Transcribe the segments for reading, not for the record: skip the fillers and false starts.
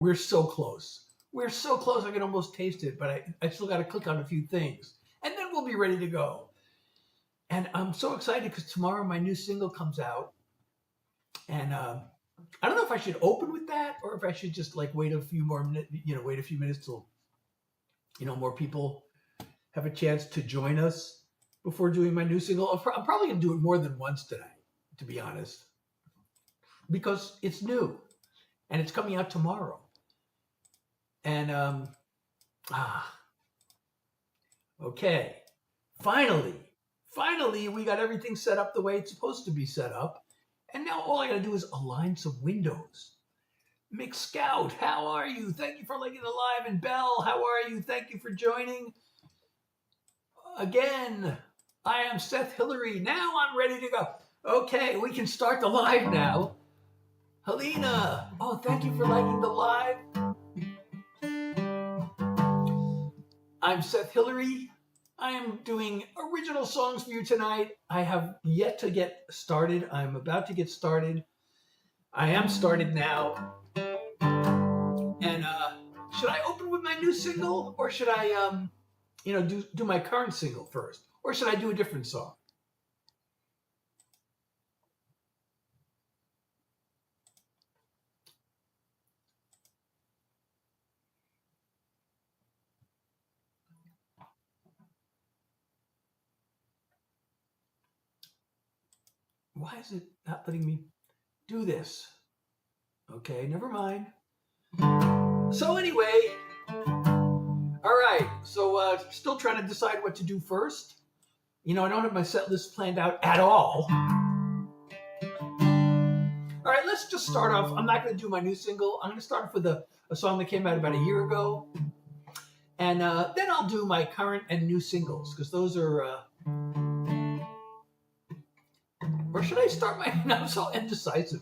We're so close. We're so close. I can almost taste it, but I still got to click on a few things. And then we'll be ready to go. And I'm so excited because tomorrow my new single comes out. And I don't know if I should open with that or if I should just like wait a few more minutes, wait a few minutes till, more people have a chance to join us before doing my new single. I'm probably going to do it more than once tonight, to be honest, because it's new and it's coming out tomorrow. And, okay. Finally, we got everything set up the way it's supposed to be set up. And now all I got to do is align some windows. Mick Scout, how are you? Thank you for liking the live. And Belle, how are you? Thank you for joining. Again, I am Seth Hillary. Now I'm ready to go. Okay, we can start the live now. Helena, oh, thank you for liking the live. I'm Seth Hillary. I am doing original songs for you tonight. I have yet to get started. I'm about to get started. I am started now. And should I open with my new single, or should I, do my current single first, or should I do a different song? Why is it not letting me do this? Okay, never mind. So anyway, all right. So still trying to decide what to do first. I don't have my set list planned out at all. All right, let's just start off. I'm not going to do my new single. I'm going to start off with a song that came out about a year ago. And then I'll do my current and new singles, because those are... Or should I start my... No, I'm so indecisive.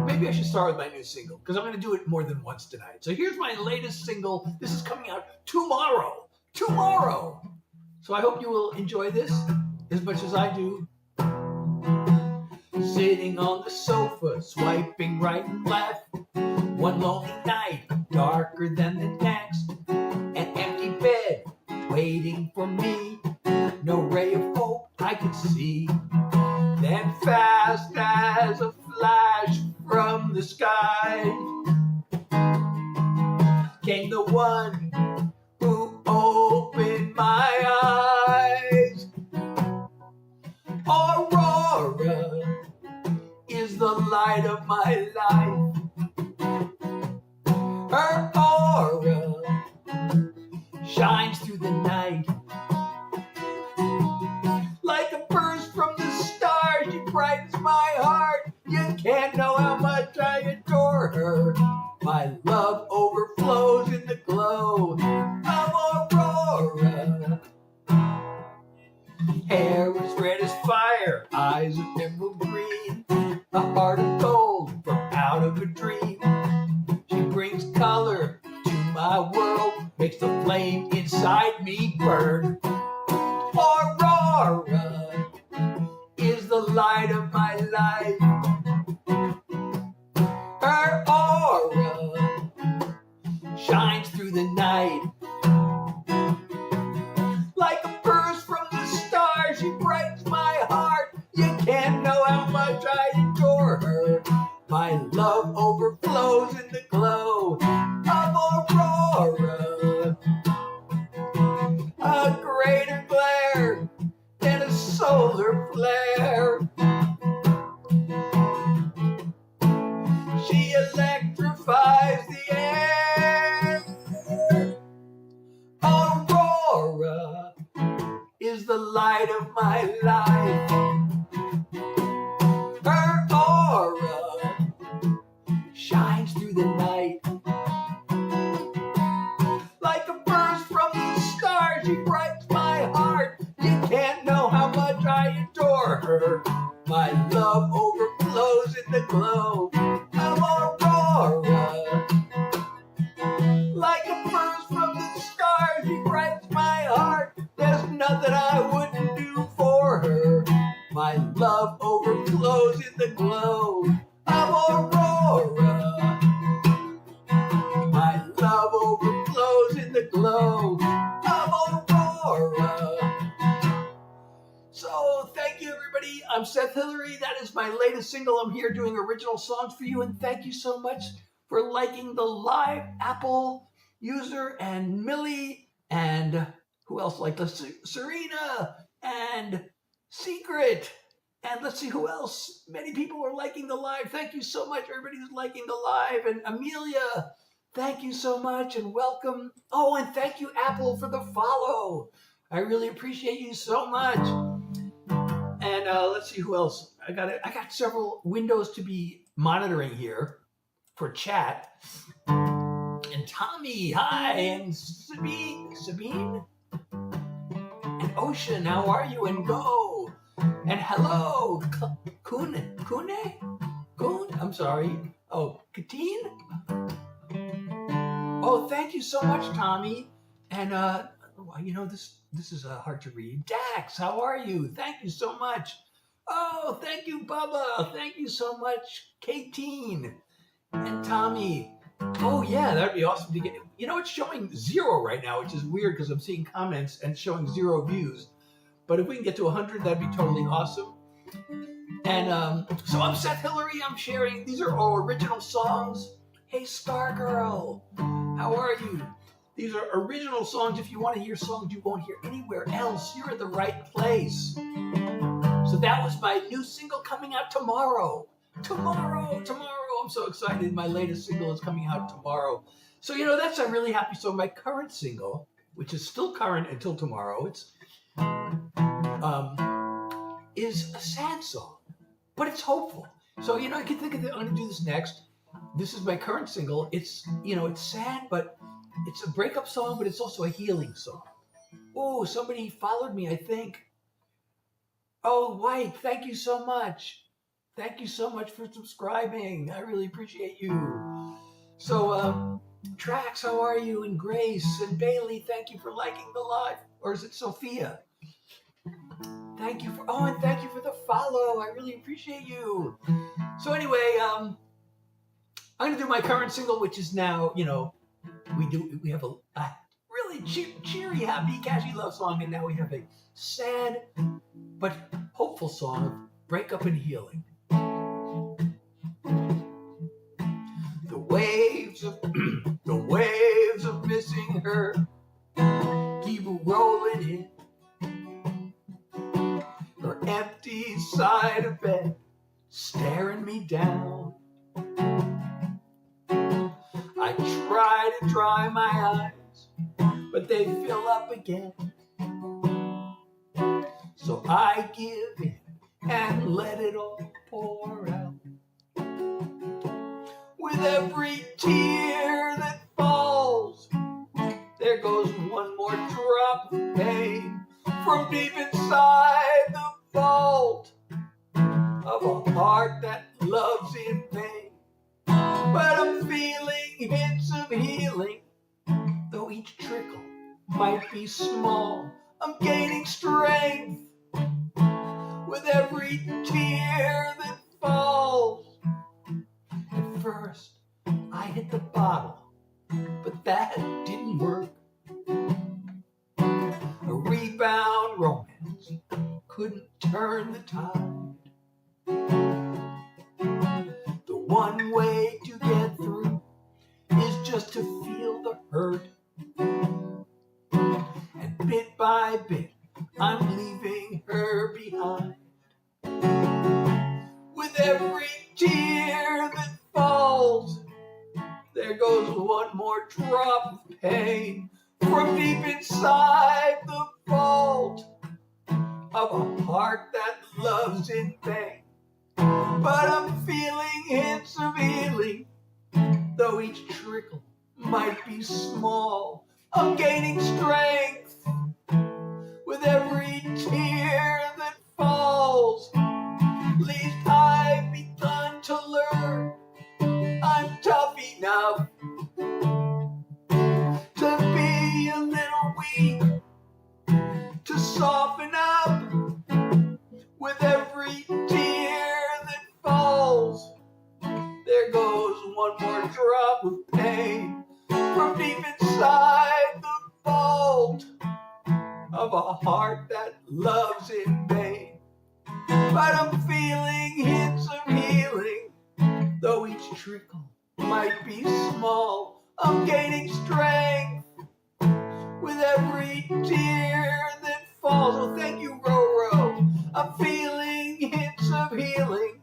Maybe I should start with my new single, because I'm going to do it more than once tonight. So here's my latest single. This is coming out tomorrow. Tomorrow. So I hope you will enjoy this as much as I do. Sitting on the sofa, swiping right and left. One lonely night, darker than the next. An empty bed, waiting for me. No ray of hope I could see. Then fast as a flash from the sky came the one who opened my eyes. Aurora is the light of my life. Her aura shines through the night. Like a burst from the stars, she brightens my heart. You can't know how much I adore her. My love overflows in the glow of Aurora. Hair as red as fire, eyes of emerald green, a heart of gold from out of a dream. She brings color to my world, makes the flame inside me burn. Aurora is the light of my life. Her aura shines through the night. Like a burst from the stars, she brightens my heart. You can't know how much I adore her. My love overflows in the glow of Aurora. A greater glare than a solar flare. She electrifies the air. latest single. I'm here doing original songs for you, and thank you so much for liking the live Apple user and Millie and who else liked us? Serena and Secret. And let's see who else. Many people are liking the live. Thank you so much, everybody who's liking the live. And Amelia, thank you so much and welcome. Oh, and thank you, Apple, for the follow. I really appreciate you so much. And let's see who else. I got several windows to be monitoring here for chat. And Tommy, hi, and Sabine, and Ocean, how are you? And Go, and hello, Kun, I'm sorry. Oh, Katine. Oh, thank you so much, Tommy. And this is hard to read. Dax, how are you? Thank you so much. Oh, thank you, Bubba. Thank you so much, Katine and Tommy. Oh yeah, that'd be awesome to get. It's showing 0 right now, which is weird because I'm seeing comments and showing 0 views. But if we can get to 100, that'd be totally awesome. And so I'm Seth Hillary. I'm sharing. These are all original songs. Hey, Stargirl, how are you? These are original songs. If you want to hear songs you won't hear anywhere else, you're in the right place. So that was my new single coming out tomorrow. Tomorrow. I'm so excited. My latest single is coming out tomorrow. So, I'm really happy. So my current single, which is still current until tomorrow, is a sad song, but it's hopeful. So, I can think of I'm going to do this next. This is my current single. It's, it's sad, but it's a breakup song, but it's also a healing song. Oh, somebody followed me, I think. Oh, White, thank you so much. Thank you so much for subscribing. I really appreciate you. So, Trax, how are you? And Grace and Bailey, thank you for liking the live. Or is it Sophia? Thank you and thank you for the follow. I really appreciate you. So anyway, I'm going to do my current single, which is now, we have a really cheery, happy, catchy love song, and now we have a sad but hopeful song of breakup and healing. The waves of missing her keep rolling in. Her empty side of bed staring me down. I try to dry my eyes, but they fill up again. So I give in and let it all pour out. With every tear that falls, there goes one more drop of pain from deep inside the vault of a heart that loves in pain. But I'm feeling hints of healing, though each trickle might be small. I'm gaining strength with every tear that falls. At first, I hit the bottle, but that didn't work. A rebound romance couldn't turn the tide. The one way to get through is just to feel the hurt. And bit by bit, I'm leaving her behind. With every tear that falls, there goes one more drop of pain from deep inside the vault of a heart that loves in pain. But I'm feeling hints of healing, though each trickle might be small. I'm gaining strength with every tear that falls. At least I've begun to learn I'm tough enough to be a little weak, to soften up with every tear that falls. There goes one more drop of pain from deep inside the vault of a heart that loves in pain. But I'm feeling hints of I'm gaining strength with every tear that falls. Oh, thank you, Roro. I'm feeling hints of healing,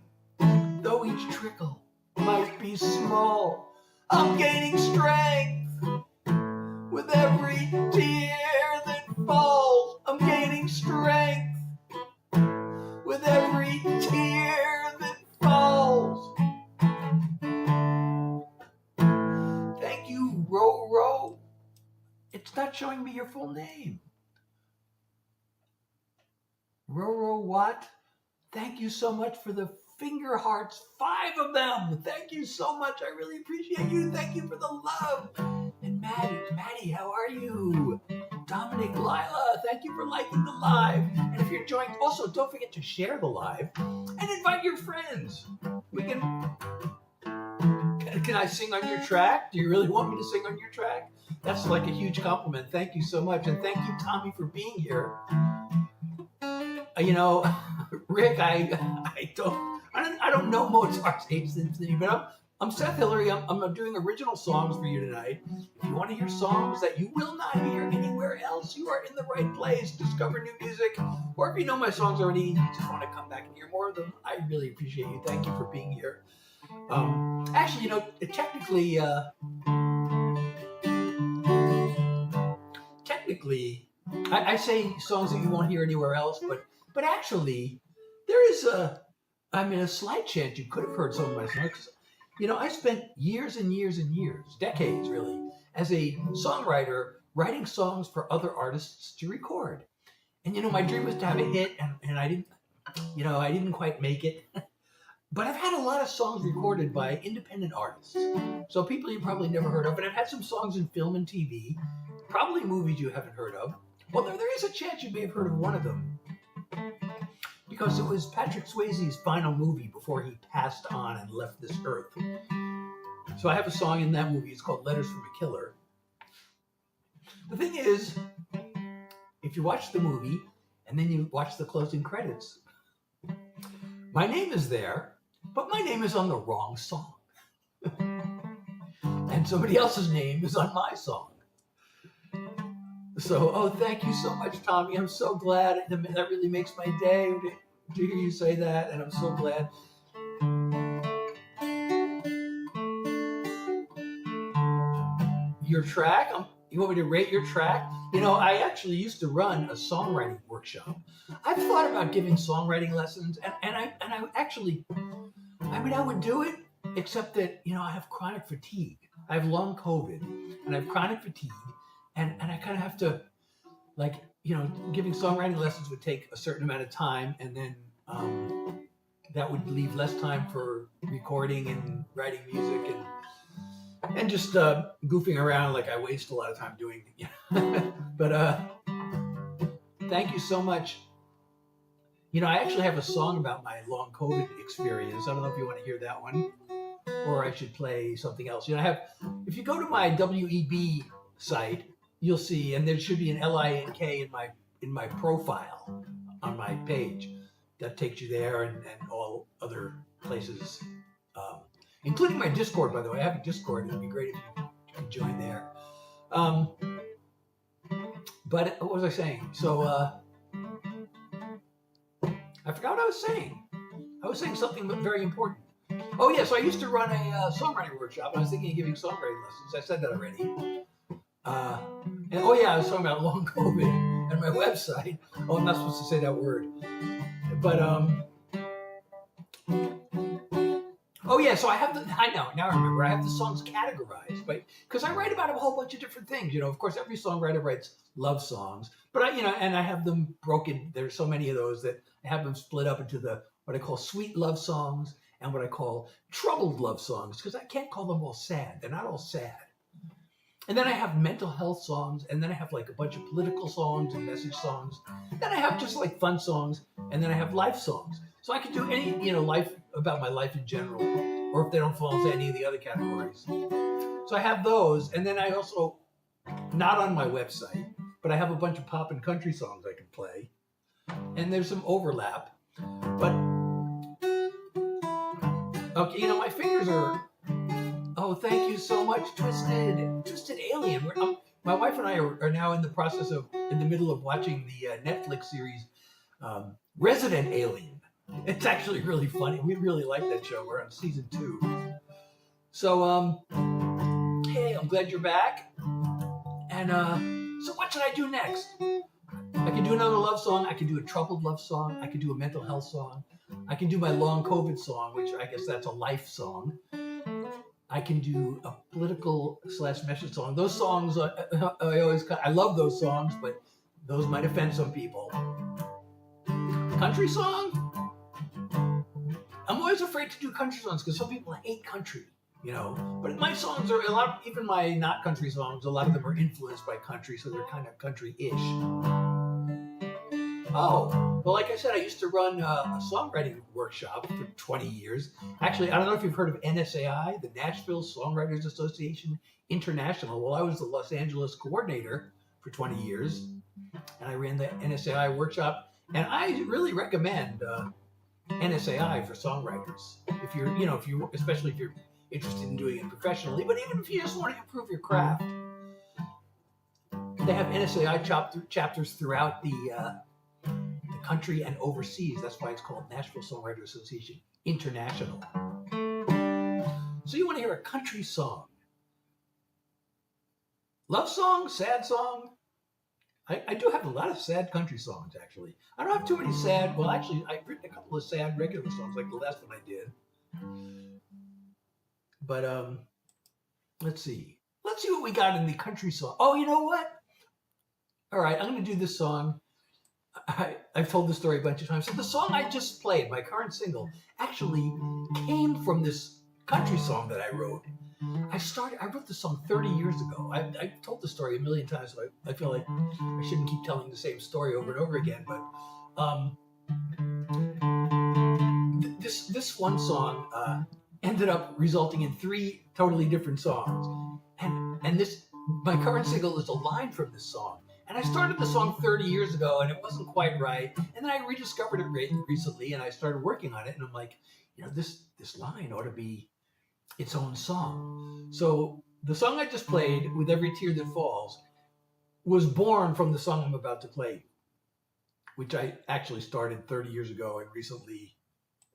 though each trickle might be small. I'm gaining strength with every tear that falls. I'm gaining strength with every tear that falls. Thank you, Roro. It's not showing me your full name. Roro Watt, thank you so much for the finger hearts, 5 of them. Thank you so much. I really appreciate you. Thank you for the love. And Maddie, how are you? Dominic, Lila, thank you for liking the live. And if you're enjoying, also don't forget to share the live and invite your friends. Can I sing on your track? Do you really want me to sing on your track? That's like a huge compliment. Thank you so much. And thank you, Tommy, for being here. Rick, I don't know Mozart's 8th Symphony, but I'm Seth Hillary. I'm doing original songs for you tonight. If you want to hear songs that you will not hear anywhere else, you are in the right place. Discover new music. Or if you know my songs already, you just want to come back and hear more of them, I really appreciate you. Thank you for being here. Actually, technically, I say songs that you won't hear anywhere else, but actually, there is a slight chance you could have heard some of my songs. I spent years and years and years, decades really, as a songwriter, writing songs for other artists to record. And my dream was to have a hit, and I didn't quite make it. But I've had a lot of songs recorded by independent artists. So people you probably never heard of. And I've had some songs in film and TV, probably movies you haven't heard of. Well, there is a chance you may have heard of one of them, because it was Patrick Swayze's final movie before he passed on and left this earth. So I have a song in that movie. It's called Letters from a Killer. The thing is, if you watch the movie and then you watch the closing credits, my name is there, but my name is on the wrong song. And somebody else's name is on my song. So, thank you so much, Tommy. I'm so glad. That really makes my day to hear you say that, and I'm so glad. Your track? You want me to rate your track? I actually used to run a songwriting workshop. I've thought about giving songwriting lessons, and I would do it, except that, I have chronic fatigue. I have long COVID, and I have chronic fatigue, and I kind of have to, giving songwriting lessons would take a certain amount of time, and then that would leave less time for recording and writing music and just goofing around. Like, I waste a lot of time doing it. But thank you so much. I actually have a song about my long COVID experience. I don't know if you want to hear that one, or I should play something else. If you go to my WEB site, you'll see, and there should be an LINK in my profile on my page that takes you there, and all other places, including my Discord, by the way. I have a Discord. It would be great if you could join there. But what was I saying? So I forgot what I was saying. I was saying something very important. Oh, yeah, so I used to run a songwriting workshop. I was thinking of giving songwriting lessons. I said that already. I was talking about long COVID and my website. Oh, I'm not supposed to say that word. But, so now I remember. I have the songs categorized, right? Because I write about a whole bunch of different things. Of course, every songwriter writes love songs. But I have them broken. There's so many of those that I have them split up into what I call sweet love songs and what I call troubled love songs, because I can't call them all sad. They're not all sad. And then I have mental health songs, and then I have like a bunch of political songs and message songs. Then I have just like fun songs, and then I have life songs. So I can do any, life about my life in general, or if they don't fall into any of the other categories. So I have those, and then I also, not on my website, but I have a bunch of pop and country songs I can play. And there's some overlap. But, okay, my fingers are, Oh, thank you so much, Twisted Alien. My wife and I are now in the middle of watching the Netflix series Resident Alien. It's actually really funny. We really like that show. We're on season 2. So, hey, I'm glad you're back. And so what should I do next? I can do another love song. I can do a troubled love song. I can do a mental health song. I can do my long COVID song, which I guess that's a life song. I can do a political / message song. Those songs, I love those songs, but those might offend some people. Country song? I'm always afraid to do country songs because some people hate country, you know. But my songs are even my not country songs, a lot of them are influenced by country, so they're kind of country-ish. Oh, well, like I said, I used to run a songwriting workshop for 20 years. Actually, I don't know if you've heard of NSAI, the Nashville Songwriters Association International. Well, I was the Los Angeles coordinator for 20 years, and I ran the NSAI workshop. And I really recommend NSAI for songwriters. Especially if you're interested in doing it professionally, but even if you just want to improve your craft. They have NSAI chapters throughout the country and overseas. That's why it's called Nashville Songwriters Association International. So you want to hear a country song? Love song? Sad song? I do have a lot of sad country songs, actually. I don't have too many sad. Well, actually, I've written a couple of sad regular songs, like the last one I did. But let's see. Let's see what we got in the country song. Oh, you know what? All right, I'm going to do this song. I've told this story a bunch of times. So the song I just played, my current single, actually came from this country song that I wrote. I wrote this song 30 years ago. I've told the story a million times, so I feel like I shouldn't keep telling the same story over and over again. But this one song ended up resulting in 3 totally different songs. And my current single is a line from this song. And I started the song 30 years ago, and it wasn't quite right. And then I rediscovered it recently, and I started working on it. And I'm like, this line ought to be its own song. So the song I just played, With Every Tear That Falls, was born from the song I'm about to play, which I actually started 30 years ago and recently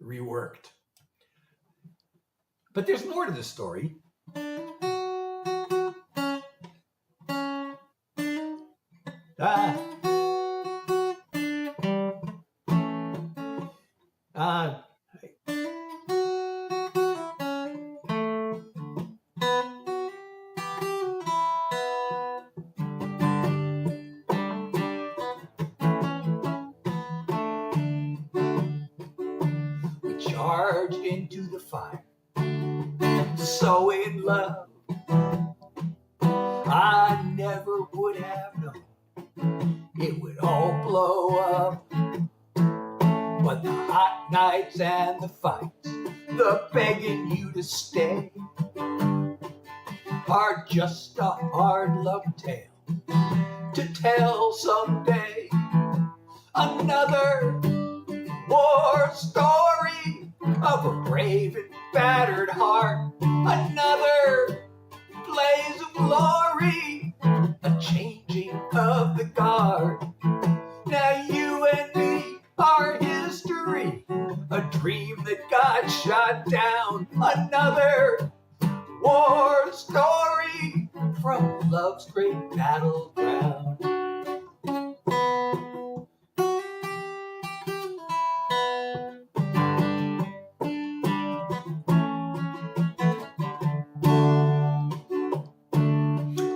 reworked. But there's more to this story. We charged into the fire, so in love, I never would have known it would all blow up. But the hot nights and the fights, the begging you to stay, are just a hard love tale to tell someday. Another war story of a brave and battered heart, another blaze of glory, a changing of the guard. Now you and me are history, a dream that got shot down, another war story from love's great battleground.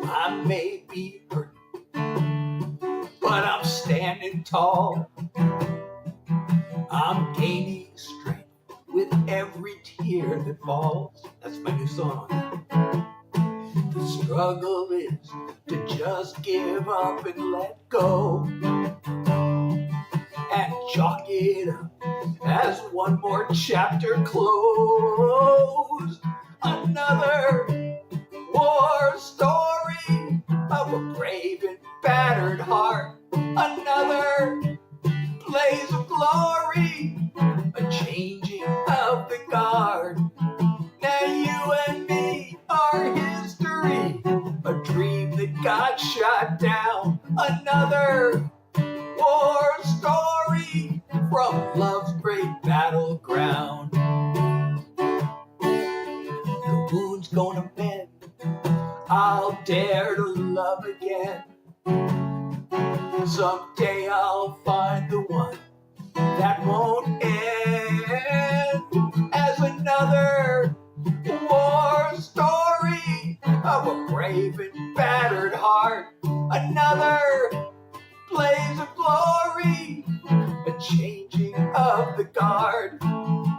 I may be hurt, but I'm standing tall. I'm gaining strength with every tear that falls. That's my new song. The struggle is to just give up and let go, and chalk it up as one more chapter closed. Another war story of a brave and battered heart, another blaze of glory, a changing of the guard. Now you and me got shot down. Another war story from love's great battleground. The wound's gonna mend. I'll dare to love again. Someday I'll find the one that won't end. As another war story of a brave and battered heart. Another blaze of glory, a changing of the guard,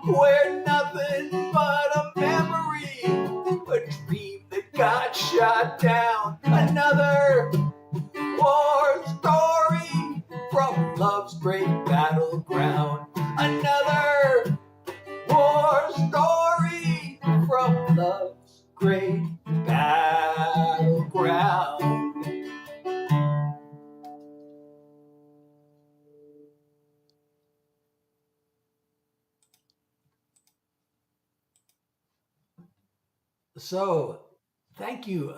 where nothing but a memory, a dream that got shot down. Another war story from love's great battleground. Another war story from love's great battleground. So, thank you.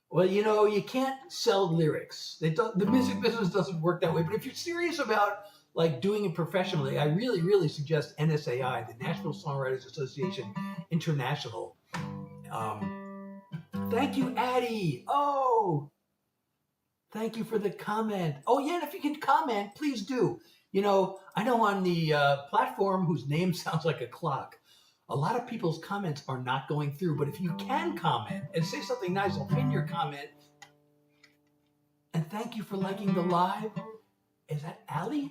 Well, you can't sell lyrics. The music business doesn't work that way. But if you're serious about like doing it professionally, I really, really suggest NSAI, the National Songwriters Association International. Thank you, Addie. Oh, thank you for the comment. Oh, yeah, and if you can comment, please do. I know on the platform whose name sounds like a clock, a lot of people's comments are not going through. But if you can comment and say something nice, I'll pin your comment. And thank you for liking the live. Is that Allie?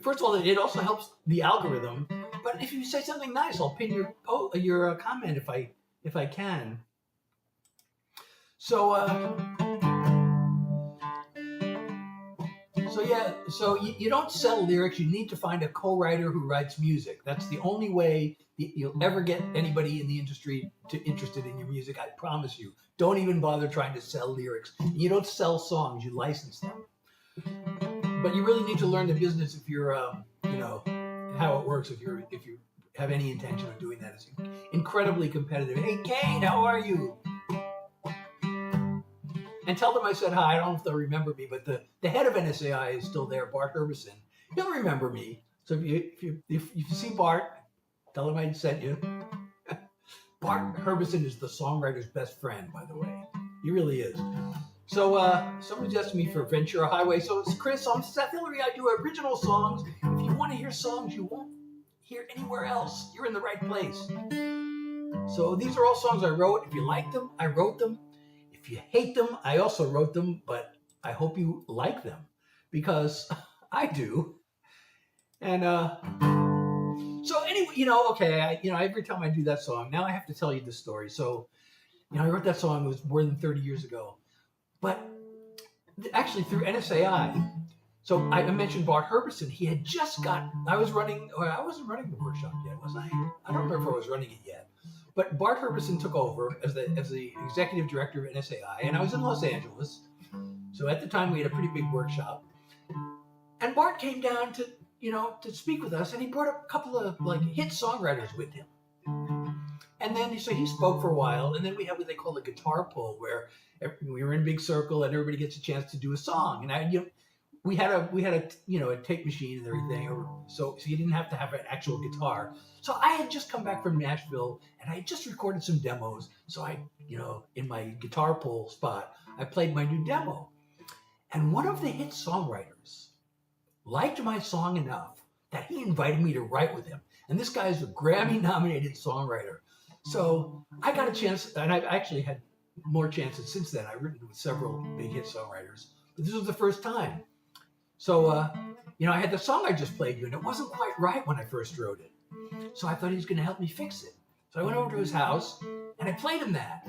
First of all, it also helps the algorithm. But if you say something nice, I'll pin your comment if I can. So you don't sell lyrics. You need to find a co-writer who writes music. That's the only way you'll ever get anybody in the industry interested in your music. I promise you. Don't even bother trying to sell lyrics. You don't sell songs. You license them. But you really need to learn the business if you're, how it works. If you have any intention of doing that, it's incredibly competitive. Hey, Kate, how are you? And tell them I said hi. I don't know if they'll remember me, but the head of NSAI is still there, Bart Herbison. He'll remember me. So if you see Bart, tell him I sent you. Bart Herbison is the songwriter's best friend, by the way. He really is. So somebody's asking me for Ventura Highway. So it's Chris, I'm Seth Hillary. I do original songs. If you want to hear songs you won't hear anywhere else, you're in the right place. So these are all songs I wrote. If you like them, I wrote them. If you hate them, I also wrote them, but I hope you like them because I do. And so anyway, every time I do that song, now I have to tell you the story. So, I wrote that song, it was more than 30 years ago. But actually through NSAI, so I mentioned Bart Herbison. He had just I wasn't running the workshop yet, was I? I don't remember if I was running it yet. But Bart Herbison took over as the executive director of NSAI, and I was in Los Angeles. So at the time, we had a pretty big workshop. And Bart came down to speak with us, and he brought a couple of hit songwriters with him. And then he spoke for a while, and then we had what they call a guitar pull, where we were in a big circle, and everybody gets a chance to do a song. And we had a tape machine and everything, so you didn't have to have an actual guitar. So I had just come back from Nashville, and I had just recorded some demos. So I, in my guitar pull spot, I played my new demo. And one of the hit songwriters liked my song enough that he invited me to write with him. And this guy is a Grammy-nominated songwriter. So I got a chance, and I've actually had more chances since then. I've written with several big hit songwriters, but this was the first time. So, I had the song I just played you, and it wasn't quite right when I first wrote it. So I thought he was going to help me fix it. So I went over to his house, and I played him that.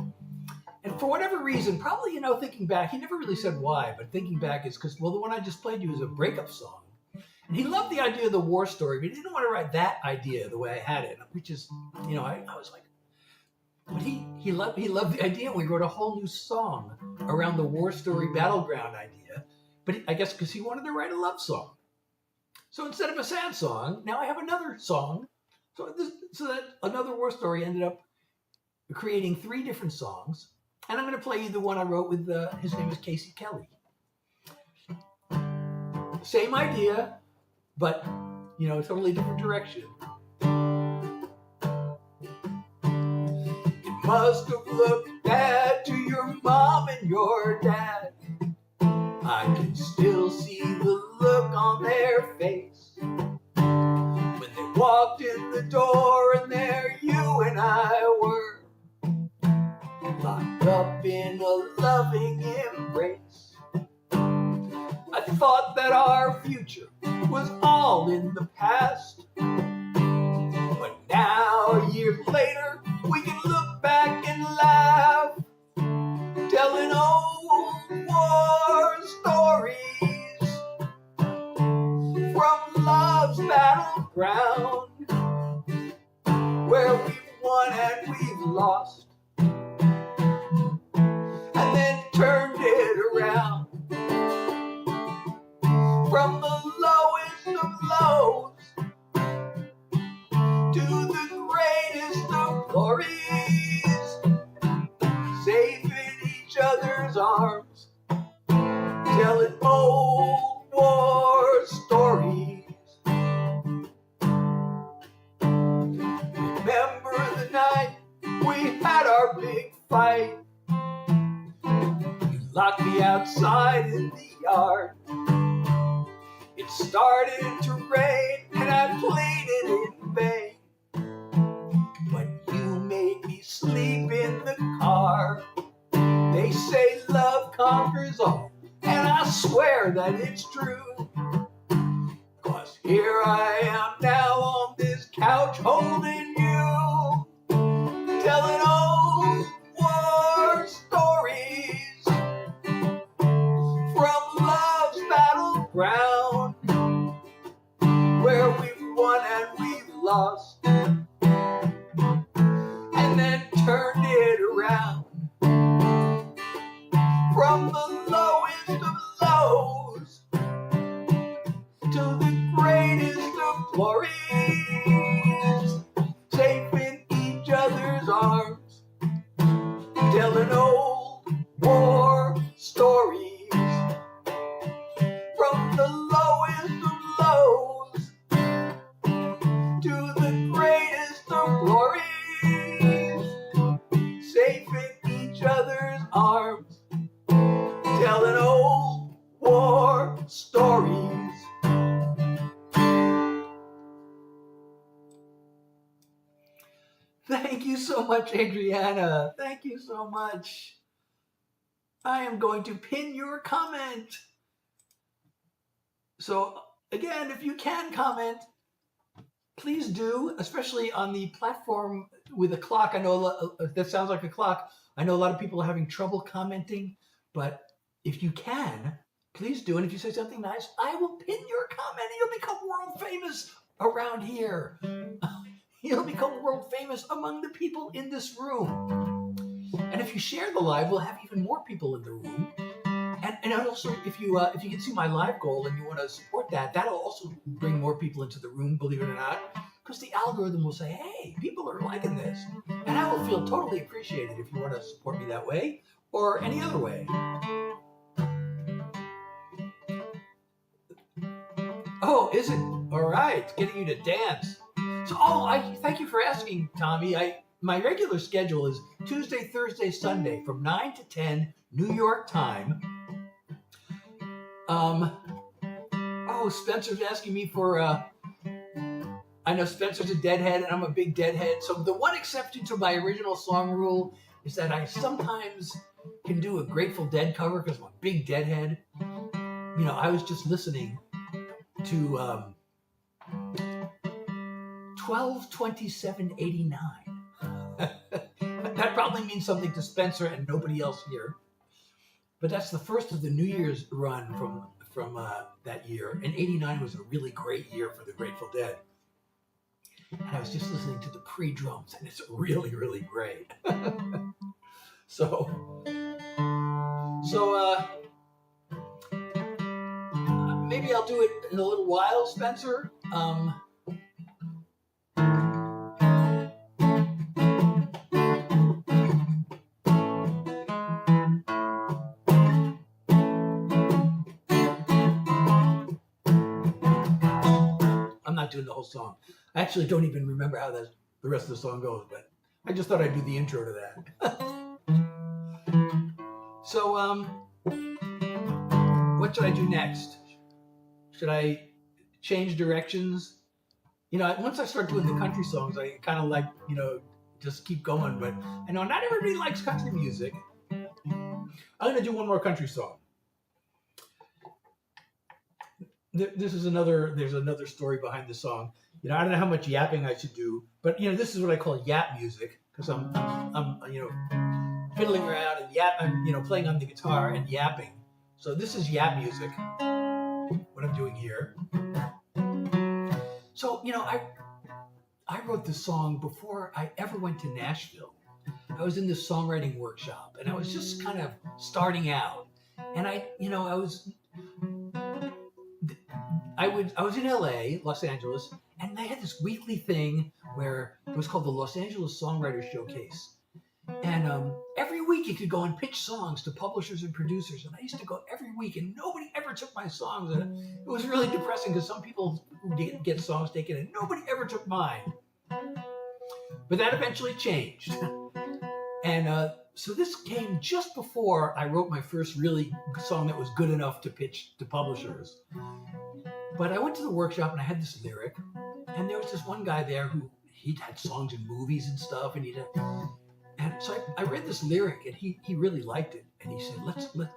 And for whatever reason, probably, thinking back, he never really said why, but thinking back is because, the one I just played you is a breakup song. And he loved the idea of the war story, but he didn't want to write that idea the way I had it, which is, I was like, but he loved the idea. We wrote a whole new song around the war story battleground idea. But I guess because he wanted to write a love song. So instead of a sad song, now I have another song. So that Another War Story ended up creating 3 different songs. And I'm going to play you the one I wrote with, his name is Casey Kelly. Same idea, but, totally different direction. It must have looked bad to your mom and your dad. I can still see the look on their face when they walked in the door, and there you and I were, locked up in a loving embrace. I thought that our future was all in the past, but now, years later, we can look back and laugh, telling old war stories from love's battleground, where we've won and we've lost, and then turned it around. From the lowest of lows to the greatest of glories, safe in each other's arms, telling old war stories. Remember the night we had our big fight? You locked me outside in the yard. It started to rain and I pleaded in vain, but you made me sleep in the car. They say love conquers all, and I swear that it's true. 'Cause here I am now on this couch holding you, telling old war stories from love's battleground, where we've won and we've lost, and then turned it around. From the lowest of lows to the greatest of glories, safe in each other's arms, telling old war stories. From the lowest of lows to the greatest of glories, safe in each other's arms, telling old war stories. Thank you so much, Adriana. Thank you so much. I am going to pin your comment. So again, if you can comment, please do, especially on the platform with a clock. I know that sounds like a clock. I know a lot of people are having trouble commenting, but if you can, please do. And if you say something nice, I will pin your comment. You'll become world famous around here. You'll become world famous among the people in this room. And if you share the live, we'll have even more people in the room. And also, if you can see my live goal and you want to support that, that'll also bring more people into the room, believe it or not, because the algorithm will say, hey, people are liking this. And I will feel totally appreciated if you want to support me that way or any other way. Oh, is it? All right, getting you to dance. So, I thank you for asking, Tommy. My regular schedule is Tuesday, Thursday, Sunday from 9 to 10 New York time. Spencer's asking me for, I know Spencer's a Deadhead and I'm a big Deadhead. So the one exception to my original song rule is that I sometimes can do a Grateful Dead cover because I'm a big Deadhead. I was just listening to 12/27/89. That probably means something to Spencer and nobody else here. But that's the first of the New Year's run from that year. And 89 was a really great year for the Grateful Dead. And I was just listening to the pre-drums, and it's really, really great. maybe I'll do it in a little while, Spencer. I'm not doing the whole song. I actually don't even remember how the rest of the song goes, but I just thought I'd do the intro to that. So, what should I do next? Should I change directions? You know, once I start doing the country songs, I kind of like, you know, just keep going. But I know not everybody likes country music. I'm going to do one more country song. There's another story behind the song. You know, I don't know how much yapping I should do, but you know, this is what I call yap music because I'm you know, fiddling around and I'm you know, playing on the guitar and yapping. So this is yap music. What I'm doing here. So you know, I wrote this song before I ever went to Nashville. I was in this songwriting workshop and I was just kind of starting out, and I was in LA, Los Angeles, and they had this weekly thing where it was called the Los Angeles Songwriters Showcase. And every week you could go and pitch songs to publishers and producers. And I used to go every week and nobody ever took my songs. And it was really depressing because some people didn't get songs taken and nobody ever took mine. But that eventually changed. And so this came just before I wrote my first really song that was good enough to pitch to publishers. But I went to the workshop and I had this lyric, and there was this one guy there who he'd had songs in movies and stuff, and and so I read this lyric and he really liked it, and he said,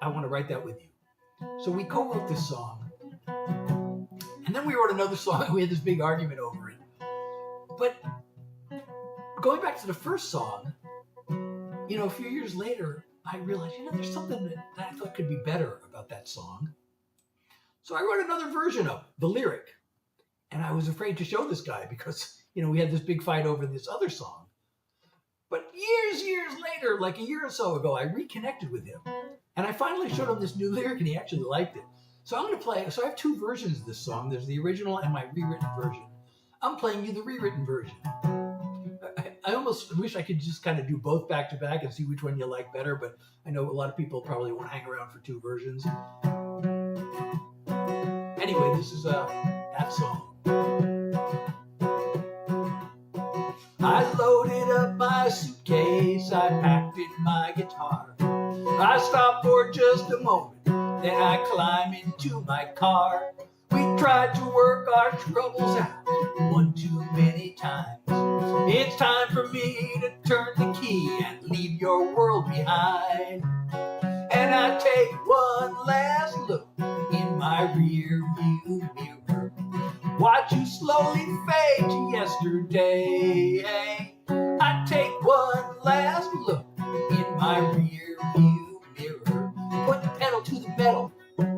I want to write that with you. So we co-wrote this song, and then we wrote another song and we had this big argument over it. But going back to the first song, you know, a few years later, I realized, you know, there's something that I thought could be better about that song. So I wrote another version of the lyric, and I was afraid to show this guy because, you know, we had this big fight over this other song. But years later, like a year or so ago, I reconnected with him, and I finally showed him this new lyric, and he actually liked it. So I'm going to play. So I have two versions of this song. There's the original and my rewritten version. I'm playing you the rewritten version. I almost wish I could just kind of do both back to back and see which one you like better, but I know a lot of people probably won't hang around for two versions. Anyway, this is that song. I loaded up my suitcase, I packed in my guitar. I stopped for just a moment, then I climbed into my car. We tried to work our troubles out one too many times. It's time for me to turn the key and leave your world behind. And I take one last look in my rear view mirror, watch you slowly fade to yesterday. I take one last look in my rear view mirror, put the pedal to the metal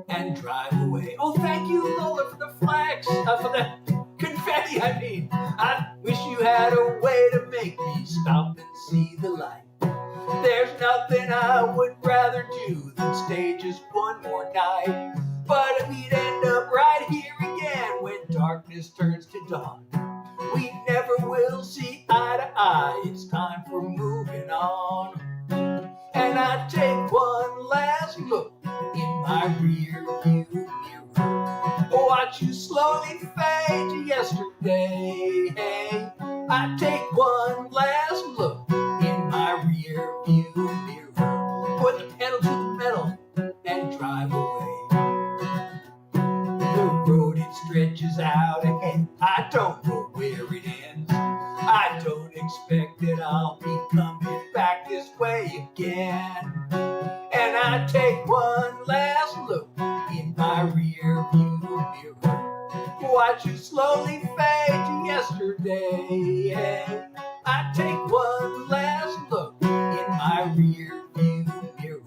and drive away. Oh, thank you, Lola, for the flags, for the confetti, I mean. I wish you had a way to make me stop and see the light. There's nothing I would rather do than stay just one more night. But we'd end up right here again when darkness turns to dawn. We never will see eye to eye, it's time for moving on. And I take one last look in my rear view mirror, watch you slowly fade to yesterday. I take one last look in my rear view mirror, put the pedal to the metal and drive away. The road, it stretches out ahead, I don't know where it ends. I don't expect that I'll be coming back this way again. And I take one last look in my rear view mirror, watch you slowly fade to yesterday. I take one last look in my rear view mirror,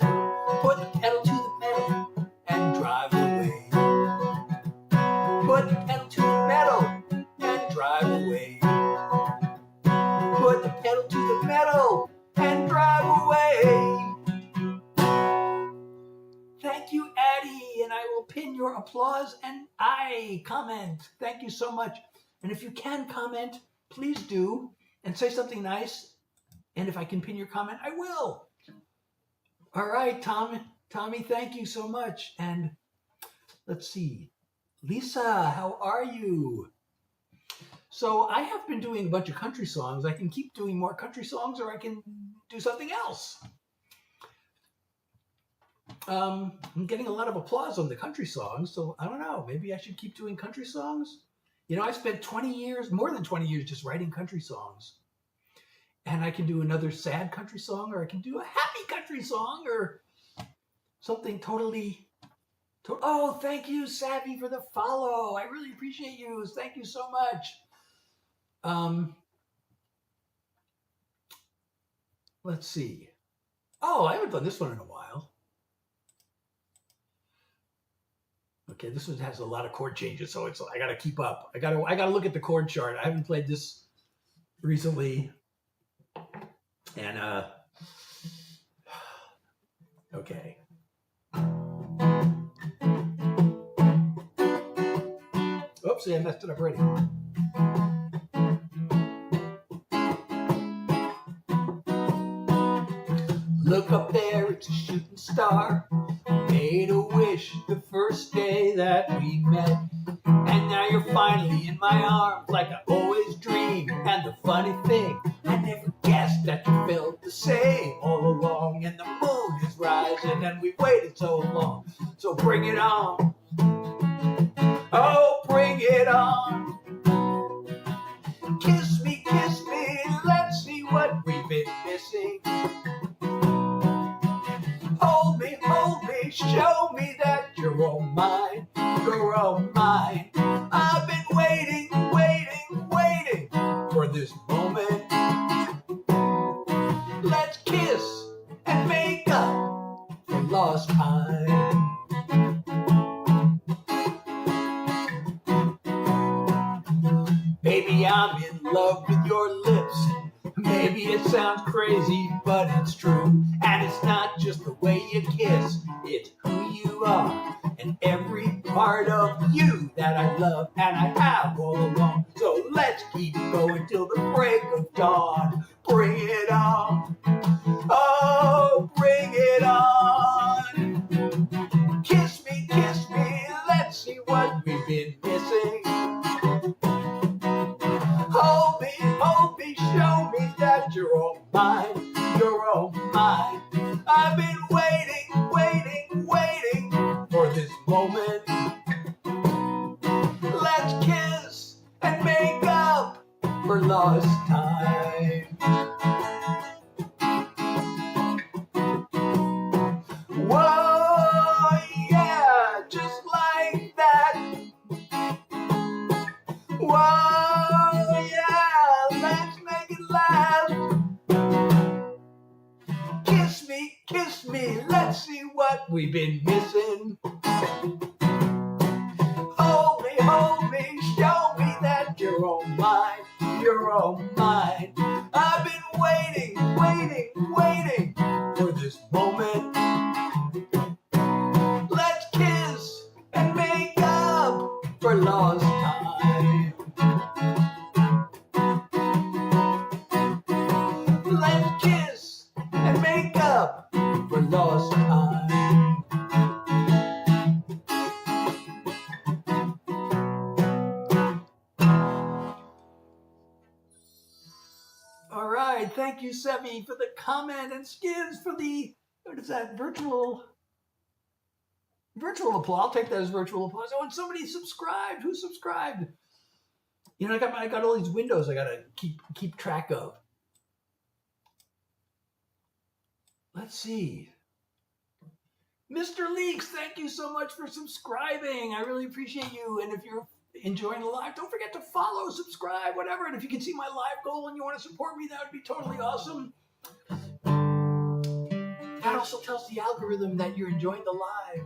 put the pedal to the metal and drive away. Put the pedal to the metal and drive away. Put the pedal to the metal and drive away. Thank you, Addie, and I will pin your applause and Savvy, comment. Thank you so much. And if you can comment, please do and say something nice. And if I can pin your comment, I will. All right, Tommy, thank you so much. And let's see. Lisa, how are you? So I have been doing a bunch of country songs. I can keep doing more country songs, or I can do something else. I'm getting a lot of applause on the country songs, so I don't know. Maybe I should keep doing country songs. You know, I spent 20 years, more than 20 years, just writing country songs. And I can do another sad country song, or I can do a happy country song, or something totally... Oh, thank you, Savvy, for the follow. I really appreciate you. Thank you so much. Let's see. Oh, I haven't done this one in a while. Okay, this one has a lot of chord changes, so it's I gotta keep up. I gotta look at the chord chart. I haven't played this recently, and okay. Oopsie, I messed it up already. Look up there, it's a shooting star. Made a wish the first day that we met. And now you're finally in my arms like I always dreamed. And the funny thing, I never guessed that you felt the same all along. And the moon is rising and we've waited so long. So bring it on. Oh, bring it on. Kiss me, let's see what we've been missing. Hold me, show me that you're all mine, you're all mine. I've been waiting for this moment. Let's kiss and make up for lost time. Baby, I'm in love with your lips. Maybe it sounds crazy, but it's true. And it's not just the way you kiss, it's who you are. And every part of you that I love and I have all along. So let's keep going till the break of dawn. Bring it on. Oh, bring it on. Kiss me, let's see what we've been missing. Hold me, show me that you're all mine, you're all mine. I've been waiting for this moment. Let's kiss and make up for lost time. Whoa, yeah, just like that. Whoa, yeah, let's make it last. Kiss me, let's see what we've been missing. Hold me, show me that you're all mine, you're all mine. I've been waiting for this moment. Let's kiss and make up for lost time. Let's kiss and make up for lost time. All right, thank you, Semi, for the comment, and Skids for the, what is that, virtual applause. I'll take that as virtual applause. Oh, and somebody subscribed. Who subscribed? You know, I got all these windows I gotta keep track of. Let's see. Mr. Leaks, thank you so much for subscribing. I really appreciate you. And if you're enjoying the live, don't forget to follow, subscribe, whatever. And if you can see my live goal and you want to support me, that would be totally awesome. That also tells the algorithm that you're enjoying the live.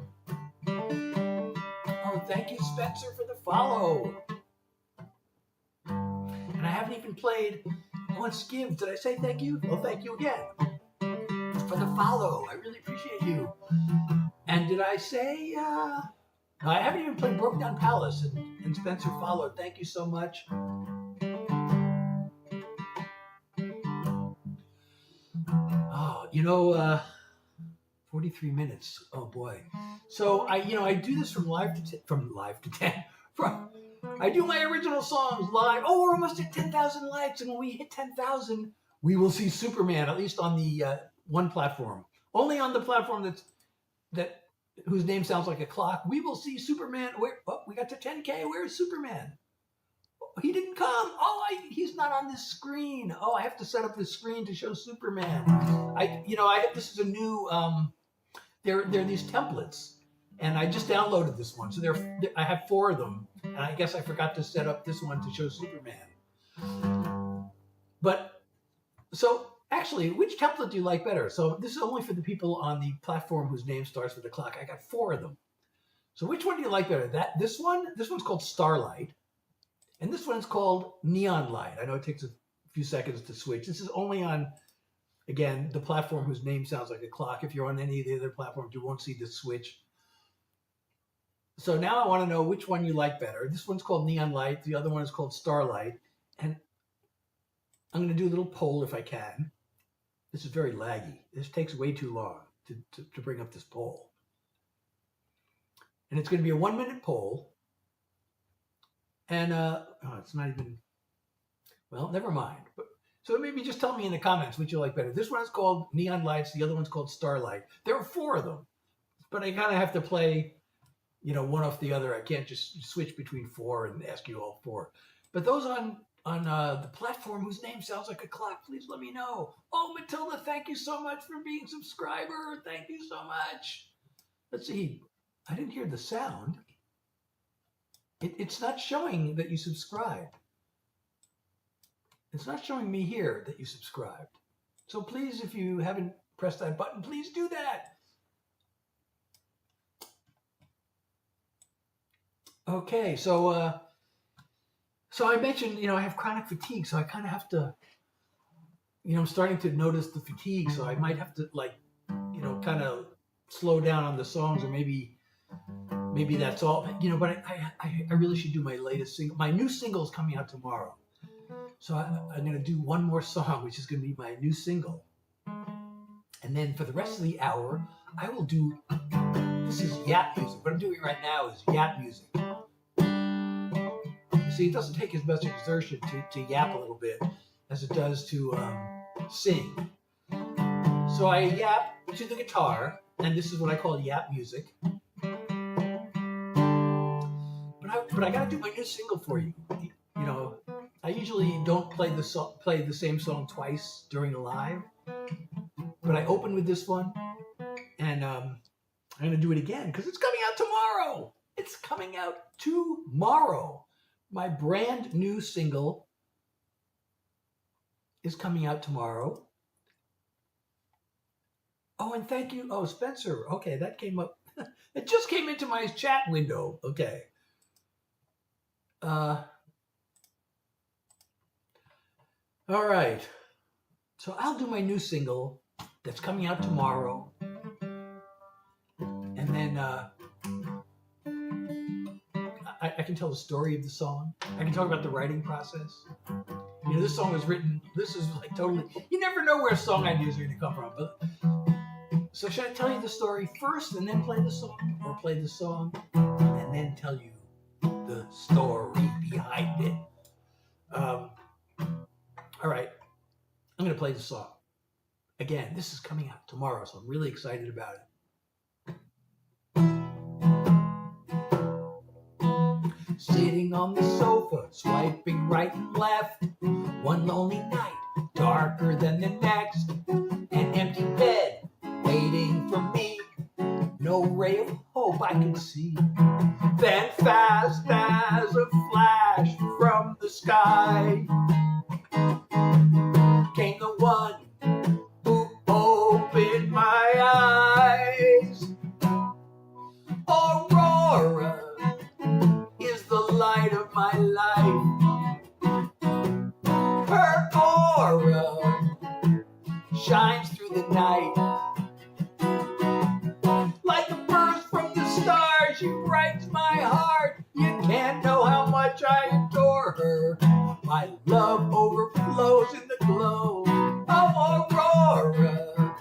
Oh, thank you, Spencer, for the follow. And I haven't even played on Skiv. Did I say thank you? Well, thank you again for the follow. I really appreciate you. And did I say, I haven't even played Broke Down Palace, and and Spencer followed. Thank you so much. Oh, 43 minutes. Oh boy. So I do this from live to 10. I do my original songs live. Oh, we're almost at 10,000 likes, and when we hit 10,000, we will see Superman. At least on the one platform. Only on the platform whose name sounds like a clock. We will see Superman. We got to 10K. Where's Superman? He didn't come. He's not on this screen. Oh, I have to set up this screen to show Superman. This is a new. There are these templates, and I just downloaded this one. So I have 4 of them, and I guess I forgot to set up this one to show Superman. But so actually, which template do you like better? So this is only for the people on the platform whose name starts with a clock. I got 4 of them. So which one do you like better? This one's called Starlight. And this one's called Neon Light. I know it takes a few seconds to switch. This is only on, again, the platform whose name sounds like a clock. If you're on any of the other platforms, you won't see this switch. So now I want to know which one you like better. This one's called Neon Light. The other one is called Starlight. And I'm going to do a little poll if I can. This is very laggy. This takes way too long to bring up this poll. And it's going to be a 1-minute poll. And it's not even, well, never mind. So maybe just tell me in the comments which you like better. This one is called Neon Lights. The other one's called Starlight. There are 4 of them, but I kind of have to play, one off the other. I can't just switch between 4 and ask you all 4. But those on the platform whose name sounds like a clock, please let me know. Oh, Matilda, thank you so much for being a subscriber. Thank you so much. Let's see. I didn't hear the sound. It's not showing that you subscribed. It's not showing me here that you subscribed. So please, if you haven't pressed that button, please do that. Okay, so I mentioned, I have chronic fatigue, so I kind of have to, I'm starting to notice the fatigue, so I might have to kind of slow down on the songs, or maybe that's all, but I really should do my latest single. My new single is coming out tomorrow. So I'm going to do one more song, which is going to be my new single. And then for the rest of the hour, I will do, this is yap music. What I'm doing right now is yap music. You see, it doesn't take as much exertion to yap a little bit as it does to sing. So I yap to the guitar, and this is what I call yap music. But I got to do my new single for you. I usually don't play the same song twice during a live, but I open with this one, and I'm going to do it again because it's coming out tomorrow. It's coming out tomorrow. My brand new single is coming out tomorrow. Oh, and thank you. Oh, Spencer. Okay, that came up. It just came into my chat window. Okay. All right. So I'll do my new single that's coming out tomorrow. And then I can tell the story of the song. I can talk about the writing process. This song was written, this is like totally, you never know where song ideas are going to come from. But so should I tell you the story first and then play the song? Or play the song and then tell you the story behind it? All right, I'm going to play the song. Again, this is coming out tomorrow, so I'm really excited about it. Sitting on the sofa, swiping right and left. One lonely night, darker than the next. An empty bed, waiting for me. No ray of hope I can see. Then fast as a flash from the sky came the one who opened my eyes. Aurora is the light of my life. Her aura shines through the night. Like a burst from the stars, she brightens my heart. You can't know how adore her. My love overflows in the glow of Aurora.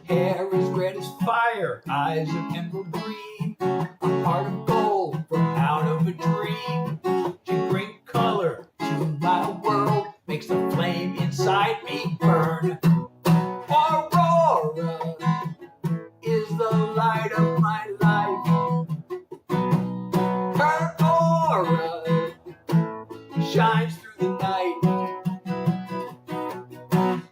Hair is red as fire, eyes of emerald green, a heart of gold from out of a dream. She brings color to my world, makes the flame inside me burn. Aurora is the light of my life. Her aura shines through the night.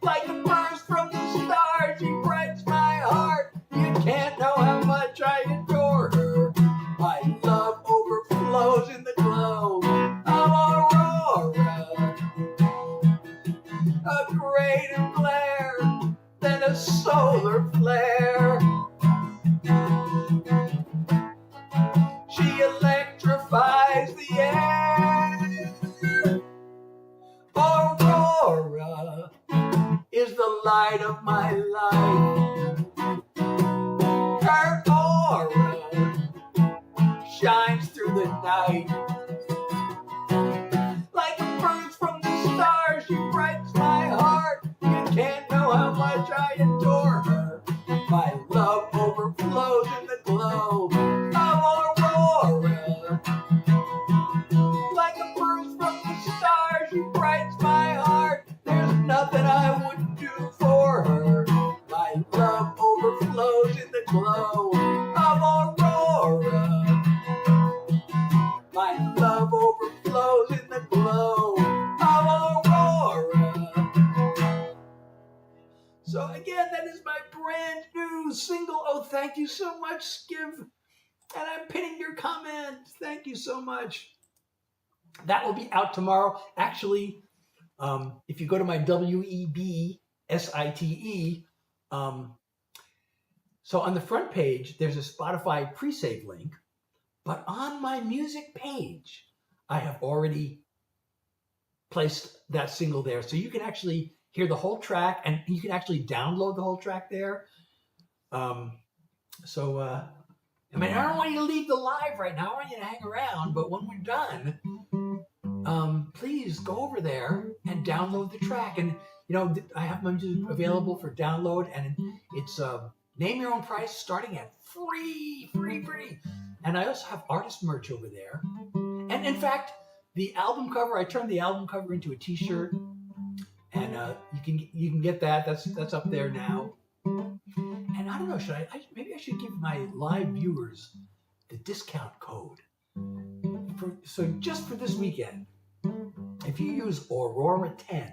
Like a burst from the stars, she brightens my heart. You can't know how much I adore her. My love overflows in the glow of Aurora. A greater glare than a solar flare. She electrifies the air. Aurora is the light of my life. Her aura shines through the night. Like a burst from the stars, she brightens my heart. You can't know how much I adore her. My love overflows in the glow of Aurora. Like a burst from the stars, she brightens my heart. There's nothing I wouldn't do for her. My love overflows in the glow of Aurora. My love overflows in the glow of Aurora. So again, that is my brand new single. Oh, thank you so much, Skiv. And I'm pinning your comment. Thank you so much. That will be out tomorrow. Actually, if you go to my WEBSITE, so on the front page, there's a Spotify pre-save link. But on my music page, I have already placed that single there. So you can actually hear the whole track, and you can actually download the whole track there. I mean, I don't want you to leave the live right now. I want you to hang around. But when we're done, please go over there and download the track. And, you know, I have my music available for download, and it's name your own price starting at free. And I also have artist merch over there. And in fact, the album cover, I turned the album cover into a t-shirt, and you can get that. That's up there now. And I don't know, maybe I should give my live viewers the discount code. So just for this weekend, if you use Aurora 10,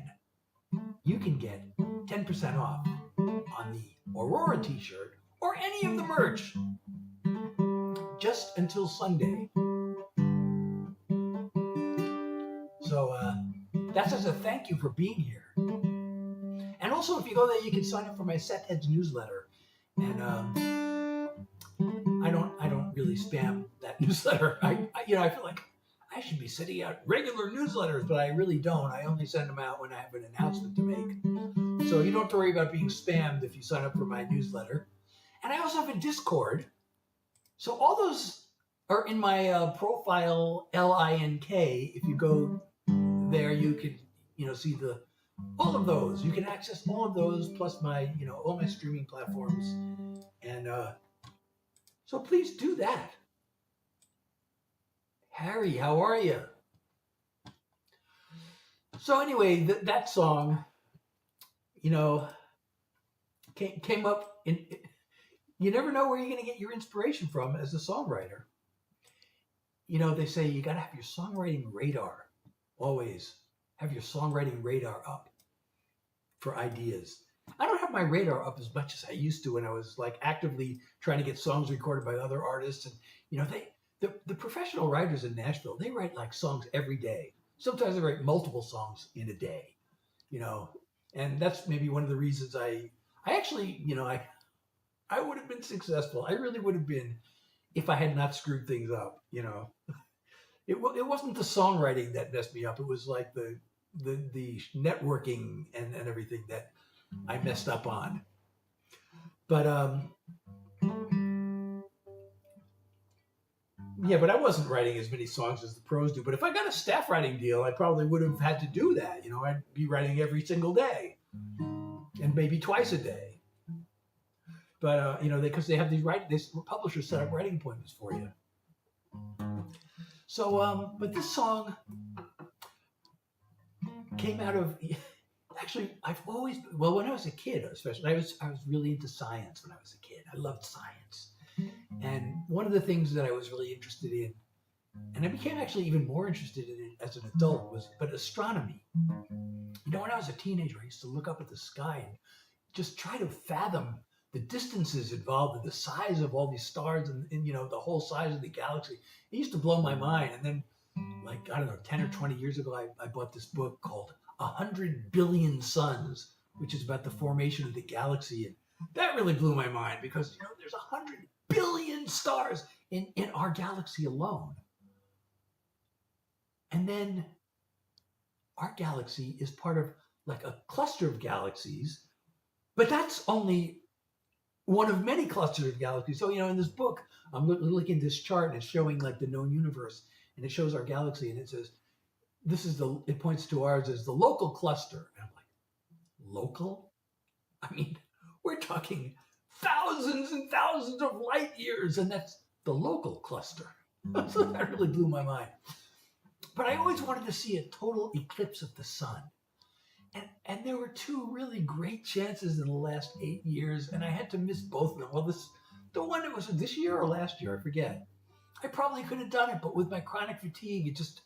you can get 10% off on the Aurora t-shirt or any of the merch just until Sunday. So that's as a thank you for being here. And also, if you go there, you can sign up for my Set Heads newsletter. And I don't really spam that newsletter. I feel like I should be sending out regular newsletters, but I really don't. I only send them out when I have an announcement to make. So you don't have to worry about being spammed if you sign up for my newsletter. And I also have a Discord. So all those are in my profile, LINK. If you go there, you can, see all of those. You can access all of those, plus my, all my streaming platforms. And so please do that. Harry, how are you? So anyway, that song, came up in. You never know where you're going to get your inspiration from as a songwriter. They say you got to have your songwriting radar. Always have your songwriting radar up for ideas. I don't have my radar up as much as I used to when I was like actively trying to get songs recorded by other artists. And, the professional writers in Nashville, they write like songs every day. Sometimes they write multiple songs in a day, and that's maybe one of the reasons I actually, I would have been successful. I really would have been if I had not screwed things up, It wasn't the songwriting that messed me up. It was like the networking and everything that I messed up on. But Yeah, but I wasn't writing as many songs as the pros do. But if I got a staff writing deal, I probably would have had to do that. You know, I'd be writing every single day and maybe twice a day. But you know, because they have these publishers set up writing appointments for you. So, but this song came out of actually I've always when I was a kid, especially I was really into science when I was a kid. I loved science, and one of the things that I was really interested in, and I became actually even more interested in it as an adult, was astronomy. You know, when I was a teenager, I used to look up at the sky and just try to fathom the distances involved and the size of all these stars and you know the whole size of the galaxy. It used to blow my mind. And then, like, I don't know, 10 or 20 years ago, I bought this book called 100 Billion Suns, which is about the formation of the galaxy. And that really blew my mind because, you know, there's 100 billion stars in our galaxy alone. And then our galaxy is part of like a cluster of galaxies, but that's only one of many clusters of galaxies. So, you know, in this book, I'm looking at this chart and it's showing like the known universe, and it shows our galaxy, and it says, it points to ours as the local cluster. And I'm like, local? I mean, we're talking thousands and thousands of light years, and that's the local cluster. So that really blew my mind. But I always wanted to see a total eclipse of the sun. And there were two really great chances in the last 8 years, and I had to miss both of them. Well, the one that was this year or last year, I forget. I probably could have done it, but with my chronic fatigue, it just,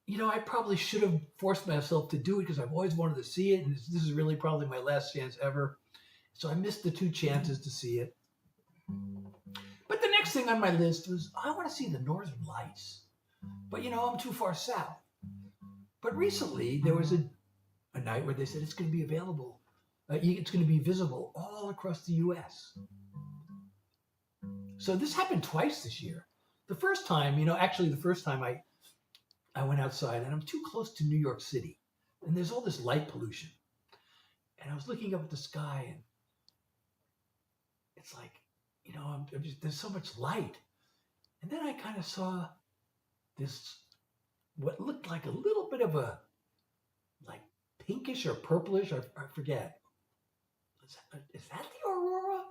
you know, I probably should have forced myself to do it because I've always wanted to see it, and this is really probably my last chance ever. So I missed the two chances to see it. But the next thing on my list was, I want to see the Northern Lights. But, you know, I'm too far south. But recently, there was a night where they said it's going to be available. It's going to be visible all across the U.S. So this happened twice this year. The first time, you know, actually the first time I went outside, and I'm too close to New York City, and there's all this light pollution. And I was looking up at the sky, and it's like, you know, there's so much light. And then I kind of saw this, what looked like a little bit of a, like, pinkish or purplish, I forget. Is that the aurora?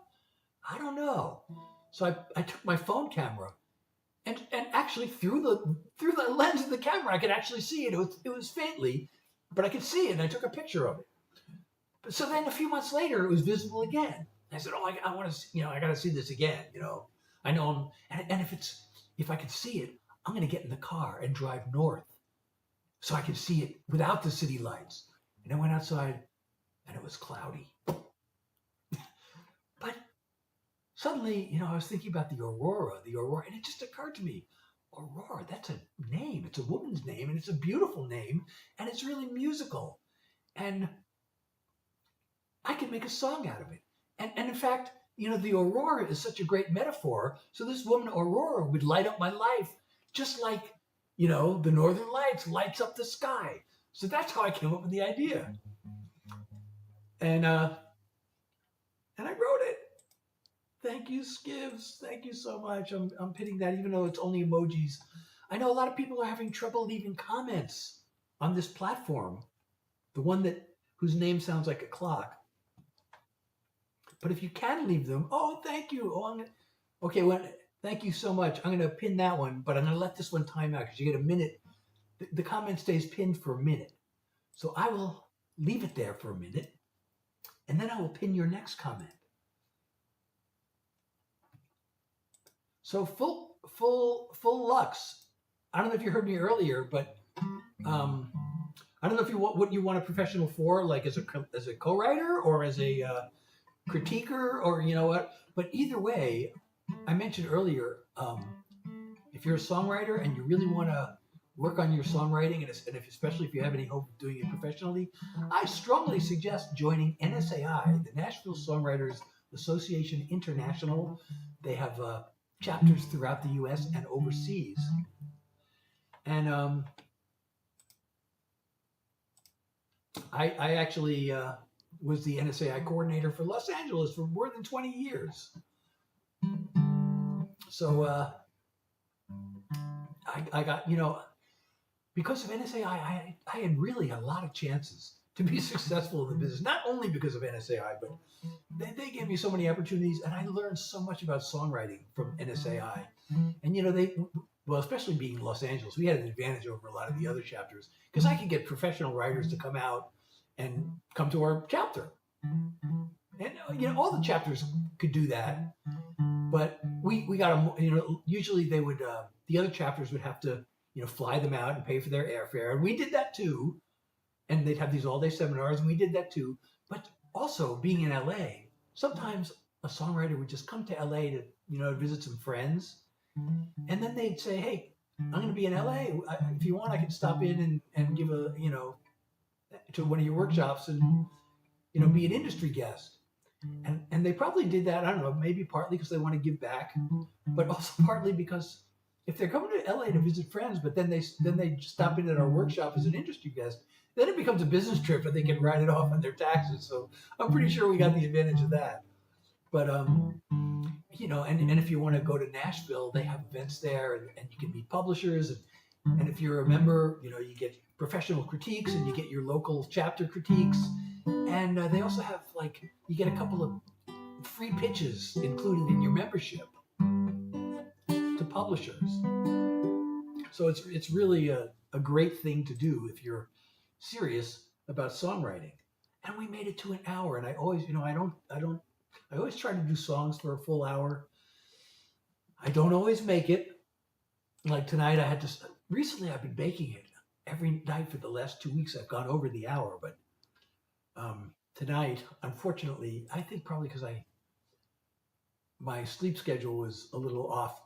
I don't know. So I took my phone camera, and actually through the lens of the camera, I could actually see it. It was faintly, but I could see it, and I took a picture of it. But so then a few months later, it was visible again. I said, "Oh, I want to, you know, I got to see this again." You know, I know and if I could see it, I'm going to get in the car and drive north, so I could see it without the city lights. And I went outside, and it was cloudy. But suddenly, you know, I was thinking about the aurora, and it just occurred to me, Aurora, that's a name. It's a woman's name, and it's a beautiful name, and it's really musical. And I could make a song out of it. And in fact, you know, the aurora is such a great metaphor. So this woman, Aurora, would light up my life, just like, you know, the Northern Lights lights up the sky. So that's how I came up with the idea. And I wrote it. Thank you, Skivs. Thank you so much. I'm pitting that, even though it's only emojis. I know a lot of people are having trouble leaving comments on this platform, the one whose name sounds like a clock. But if you can leave them, thank you. Thank you so much. I'm going to pin that one, but I'm going to let this one time out because you get a minute. The comment stays pinned for a minute. So I will leave it there for a minute, and then I will pin your next comment. So full Lux. I don't know if you heard me earlier, but I don't know if what you want a professional for, like as a co-writer or as a critiquer, or you know what. But either way, I mentioned earlier, if you're a songwriter and you really want to work on your songwriting, especially if you have any hope of doing it professionally, I strongly suggest joining NSAI, the Nashville Songwriters Association International. They have chapters throughout the U.S. and overseas. And I actually was the NSAI coordinator for Los Angeles for more than 20 years. So I got, because of NSAI, I had really a lot of chances to be successful in the business, not only because of NSAI, but they gave me so many opportunities, and I learned so much about songwriting from NSAI. And well, especially being in Los Angeles, we had an advantage over a lot of the other chapters because I could get professional writers to come out and come to our chapter. And all the chapters could do that, but we got them. Usually they would the other chapters would have to fly them out and pay for their airfare, and we did that too. And they'd have these all-day seminars, and we did that too. But also being in LA, sometimes a songwriter would just come to LA to visit some friends, and then they'd say, "Hey, I'm going to be in LA. If you want, I can stop in and give a to one of your workshops and be an industry guest." And they probably did that, I don't know, maybe partly because they want to give back, but also partly because if they're coming to LA to visit friends, but then they stop in at our workshop as an industry guest, then it becomes a business trip and they can write it off on their taxes. So I'm pretty sure we got the advantage of that. But and if you want to go to Nashville, they have events there, and you can meet publishers, and if you're a member, you get professional critiques, and you get your local chapter critiques. And they also have you get a couple of free pitches included in your membership to publishers. So it's really a great thing to do if you're serious about songwriting. And we made it to an hour, and I always I always try to do songs for a full hour. I don't always make it. Like tonight, recently I've been making it every night for the last 2 weeks. I've gone over the hour, but tonight, unfortunately, I think probably because my sleep schedule was a little off.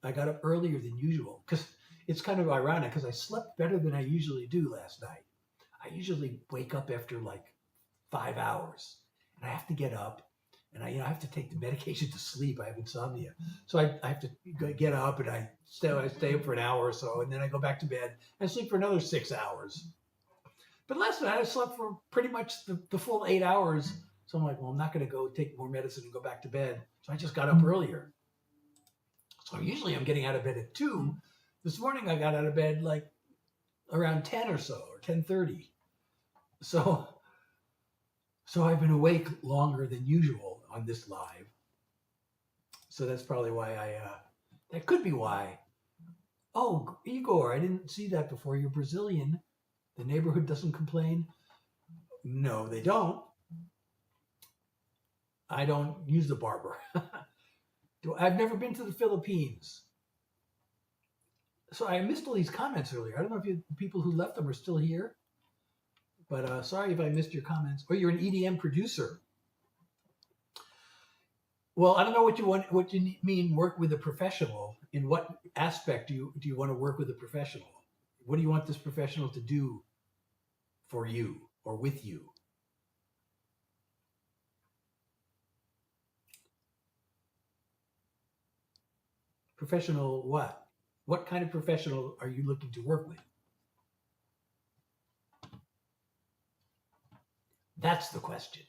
I got up earlier than usual because it's kind of ironic because I slept better than I usually do last night. I usually wake up after 5 hours, and I have to get up, and I have to take the medication to sleep. I have insomnia, so I have to get up, and I stay up for an hour or so, and then I go back to bed and sleep for another 6 hours. But last night I slept for pretty much the full 8 hours. So I'm like, well, I'm not going to go take more medicine and go back to bed. So I just got up earlier. So usually I'm getting out of bed at 2. This morning I got out of bed around 10 or so, or 10:30. So I've been awake longer than usual on this live. So that's probably why that could be why. Oh, Igor, I didn't see that before. You're Brazilian. The neighborhood doesn't complain? No, they don't. I don't use the barber. I've never been to the Philippines. So I missed all these comments earlier. I don't know if the people who left them are still here. But sorry if I missed your comments. Or you're an EDM producer. Well, I don't know what you mean work with a professional. In what aspect do you want to work with a professional? What do you want this professional to do for you or with you? Professional what? What kind of professional are you looking to work with? That's the question.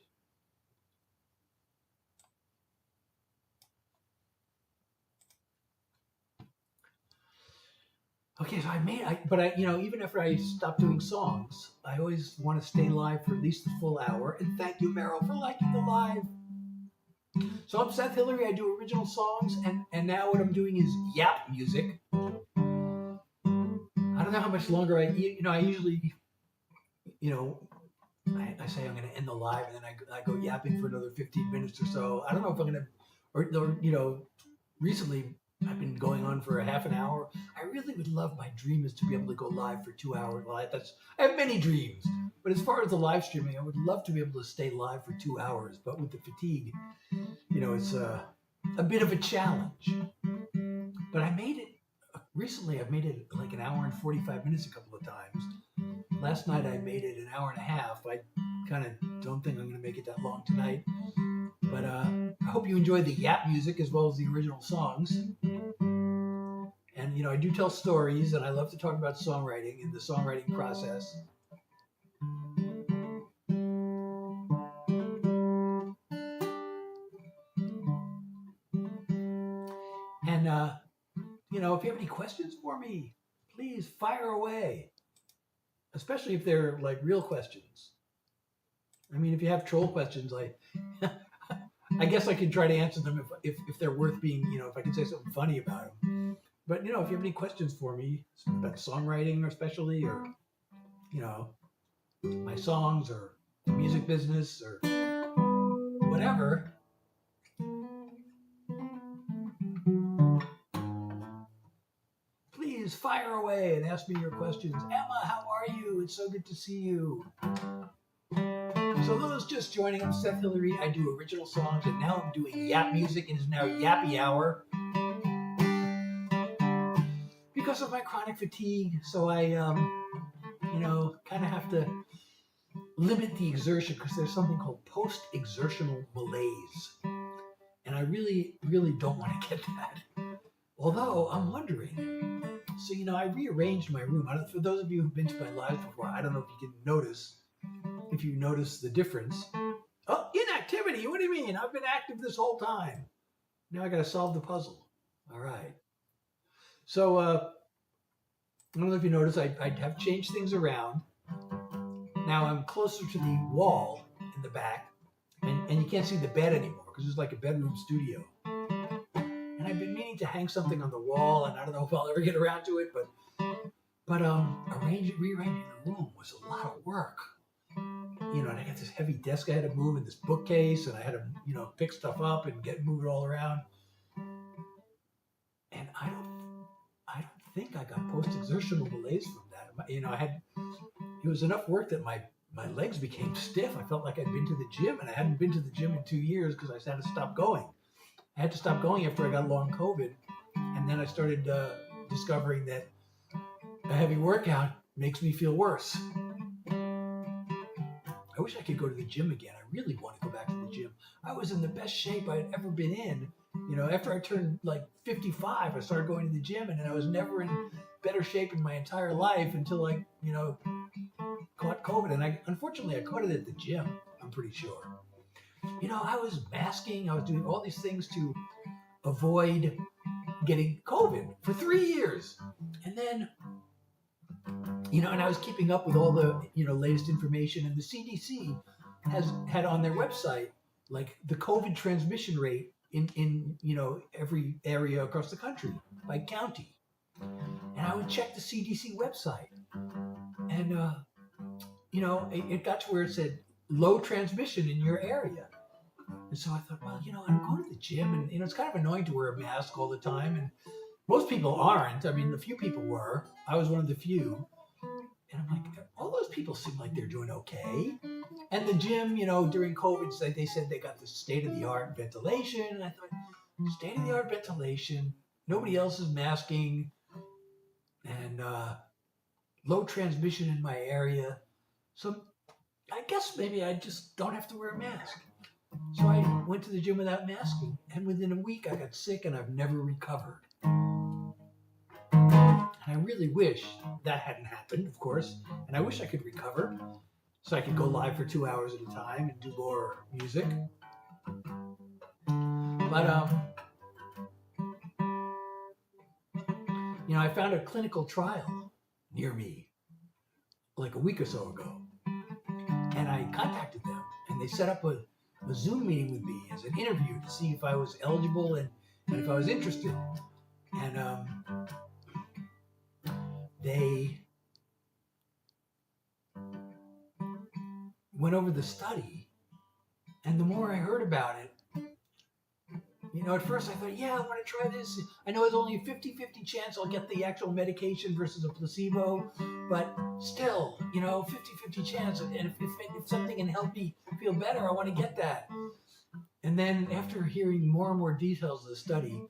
Okay, so even after I stop doing songs, I always want to stay live for at least the full hour. And thank you, Meryl, for liking the live. So I'm Seth Hillary. I do original songs, and now what I'm doing is yap music. I don't know how much longer I usually, I say I'm going to end the live, and then I go yapping for another 15 minutes or so. I don't know if I'm going to, recently I've been going on for a half an hour. I really would love, my dream is to be able to go live for 2 hours. Well, I have many dreams, but as far as the live streaming, I would love to be able to stay live for 2 hours. But with the fatigue, it's a bit of a challenge. But I made it recently. I've made it like an hour and 45 minutes a couple of times. Last night I made it an hour and a half. I kind of don't think I'm going to make it that long tonight. But I hope you enjoy the yap music as well as the original songs. And, I do tell stories, and I love to talk about songwriting and the songwriting process. And, if you have any questions for me, please fire away, especially if they're like real questions. I mean, if you have troll questions, I guess I can try to answer them if they're worth being, if I can say something funny about them. But, if you have any questions for me about songwriting, especially, or, my songs or the music business or whatever, please fire away and ask me your questions. Emma, how are you? It's so good to see you. So those just joining, I'm Seth Hillary. I do original songs, and now I'm doing Yap music. It is now Yappy Hour because of my chronic fatigue. So I, kind of have to limit the exertion because there's something called post-exertional malaise, and I really, really don't want to get that. Although I'm wondering, so I rearranged my room. For those of you who've been to my lives before, I don't know if you can notice. If you notice the difference. Oh, inactivity. What do you mean? I've been active this whole time. Now I got to solve the puzzle. All right. So I don't know if you notice, I have changed things around. Now I'm closer to the wall in the back, and you can't see the bed anymore because it's like a bedroom studio. And I've been meaning to hang something on the wall, and I don't know if I'll ever get around to it, but rearranging the room was a lot of work. And I got this heavy desk I had to move, and this bookcase, and I had to, pick stuff up and move it all around. And I don't think I got post-exertional malaise from that. It was enough work that my legs became stiff. I felt like I'd been to the gym, and I hadn't been to the gym in 2 years because I had to stop going. I had to stop going after I got long COVID, and then I started discovering that a heavy workout makes me feel worse. I wish I could go to the gym again. I really want to go back to the gym. I was in the best shape I had ever been in. After I turned like 55, I started going to the gym, and then I was never in better shape in my entire life until I, caught COVID. And unfortunately, I caught it at the gym, I'm pretty sure. I was masking. I was doing all these things to avoid getting COVID for 3 years. And then, and I was keeping up with all the, latest information. And the CDC had on their website, like the COVID transmission rate in every area across the country by county. And I would check the CDC website. And, it got to where it said low transmission in your area. And so I thought, well, I'm going to the gym, and, it's kind of annoying to wear a mask all the time. And most people aren't. I mean, a few people were. I was one of the few. And I'm like, all those people seem like they're doing okay. And the gym, during COVID, they said they got the state-of-the-art ventilation. And I thought, state-of-the-art ventilation, nobody else is masking, and low transmission in my area. So I guess maybe I just don't have to wear a mask. So I went to the gym without masking, and within a week I got sick, and I've never recovered. And I really wish that hadn't happened, of course, and I wish I could recover so I could go live for 2 hours at a time and do more music. But, I found a clinical trial near me like a week or so ago, and I contacted them, and they set up a Zoom meeting with me as an interview to see if I was eligible and if I was interested. And they went over the study, and the more I heard about it, at first I thought, yeah, I want to try this. I know it's only a 50-50 chance I'll get the actual medication versus a placebo, but still, 50-50 chance. And if something can help me feel better, I want to get that. And then after hearing more and more details of the study,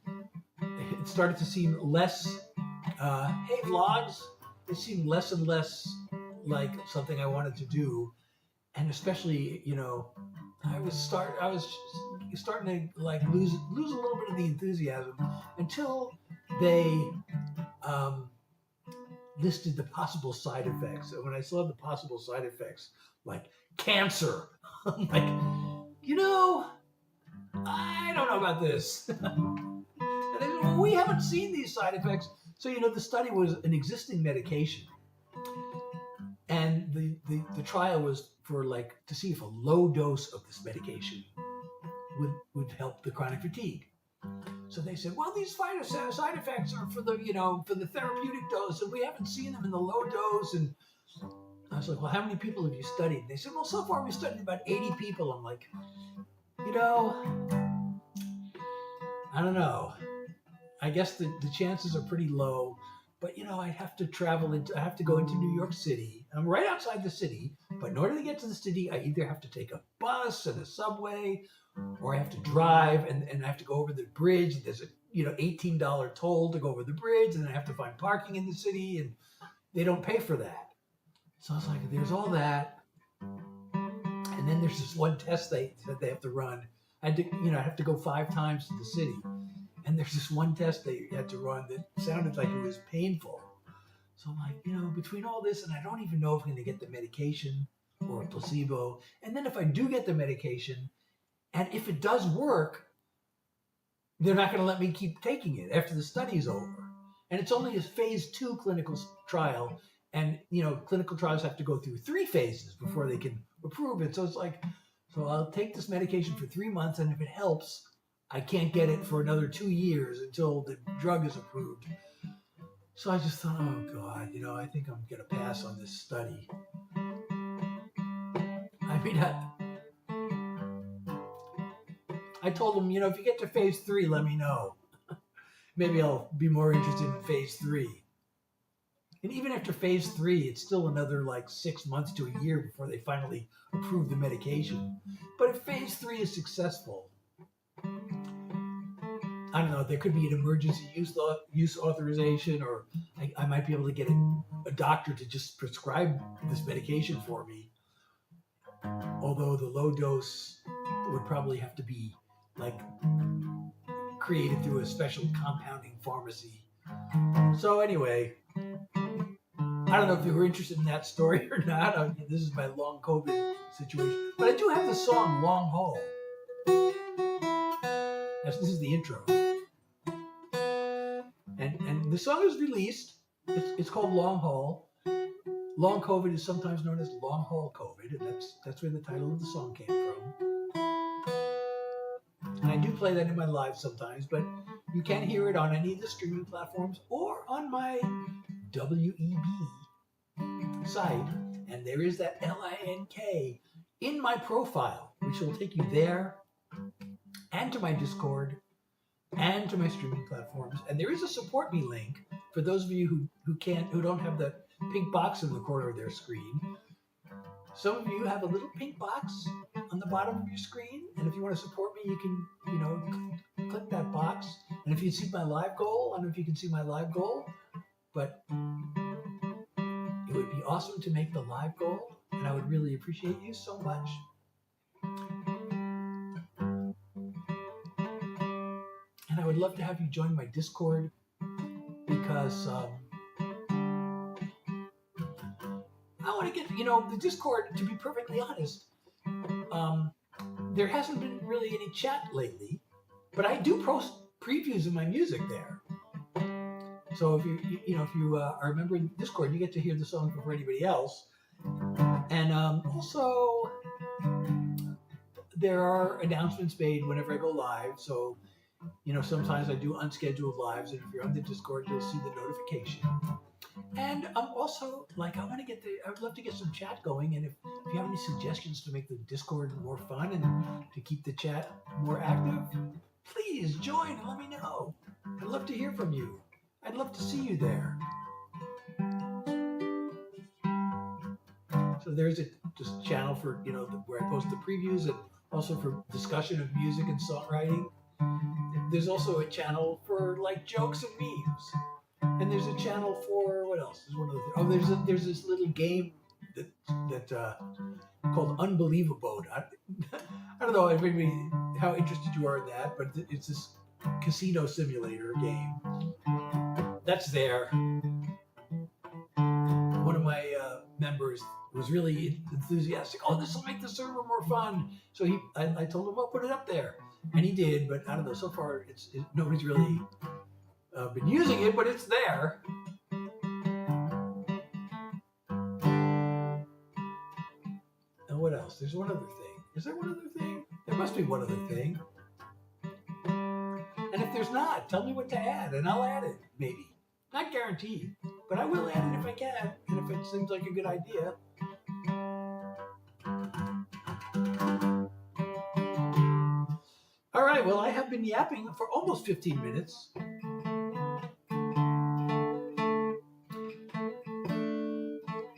it started to seem less, hey, vlogs, it seemed less and less like something I wanted to do. And especially, I was starting to like lose a little bit of the enthusiasm until they listed the possible side effects. And when I saw the possible side effects, like cancer, I'm like, I don't know about this. And there's well, we haven't seen these side effects. So, the study was an existing medication. And the trial was for to see if a low dose of this medication would help the chronic fatigue. So they said, well, these side effects are for the therapeutic dose, and we haven't seen them in the low dose. And I was like, well, how many people have you studied? They said, well, so far we've studied about 80 people. I'm like, I don't know. I guess the chances are pretty low. But, I have to I have to go into New York City. I'm right outside the city. But in order to get to the city, I either have to take a bus and a subway, or I have to drive and I have to go over the bridge. There's a, $18 toll to go over the bridge, and then I have to find parking in the city, and they don't pay for that. So I was like, there's all that. And then there's this one test they have to run. I have to go 5 times to the city. And there's this one test they had to run that sounded like it was painful. So I'm like, between all this, and I don't even know if I'm going to get the medication or a placebo. And then if I do get the medication, and if it does work, they're not going to let me keep taking it after the study's over. And it's only a phase 2 clinical trial. And, clinical trials have to go through 3 phases before they can approve it. So it's like, so I'll take this medication for 3 months, and if it helps, I can't get it for another 2 years until the drug is approved. So I just thought, oh God, I think I'm going to pass on this study. I mean, I told them, if you get to phase 3, let me know. Maybe I'll be more interested in phase 3. And even after phase 3, it's still another 6 months to a year before they finally approve the medication. But if phase 3 is successful, I don't know, there could be an emergency use authorization, or I might be able to get a doctor to just prescribe this medication for me. Although the low dose would probably have to be created through a special compounding pharmacy. So anyway, I don't know if you were interested in that story or not. This is my long COVID situation. But I do have the song Long Haul. This is the intro. And the song is released. It's called Long Haul. Long COVID is sometimes known as Long Haul COVID, and that's where the title of the song came from. And I do play that in my live sometimes, but you can hear it on any of the streaming platforms or on my WEB site. And there is that LINK in my profile, which will take you there and to my Discord and to my streaming platforms. And there is a support me link for those of you who don't have the pink box in the corner of their screen. Some of you have a little pink box on the bottom of your screen, and if you want to support me, you can, click that box. And if you see my live goal, I don't know if you can see my live goal, but it would be awesome to make the live goal, and I would really appreciate you so much. And I would love to have you join my Discord, because I want to get, the Discord, to be perfectly honest, there hasn't been really any chat lately, but I do post previews of my music there. So if you are a member of Discord, you get to hear the song before anybody else. And also, there are announcements made whenever I go live. So, sometimes I do unscheduled lives, and if you're on the Discord, you'll see the notification. And also, I would love to get some chat going. And if you have any suggestions to make the Discord more fun and to keep the chat more active, please join and let me know. I'd love to hear from you. I'd love to see you there. So there's a just channel for, where I post the previews, and also for discussion of music and songwriting. There's also a channel for jokes and memes. And there's a channel for, what else? There's one other thing. Oh, there's this little game that called Unbelievable. I don't know how interested you are in that, but it's this casino simulator game. That's there. One of my members was really enthusiastic. Oh, this will make the server more fun. So I told him, well, put it up there. And he did, but I don't know, so far nobody's really I've been using it, but it's there. And what else? There's one other thing. Is there one other thing? There must be one other thing. And if there's not, tell me what to add, and I'll add it, maybe. Not guaranteed, but I will add it if I can, and if it seems like a good idea. All right, well, I have been yapping for almost 15 minutes.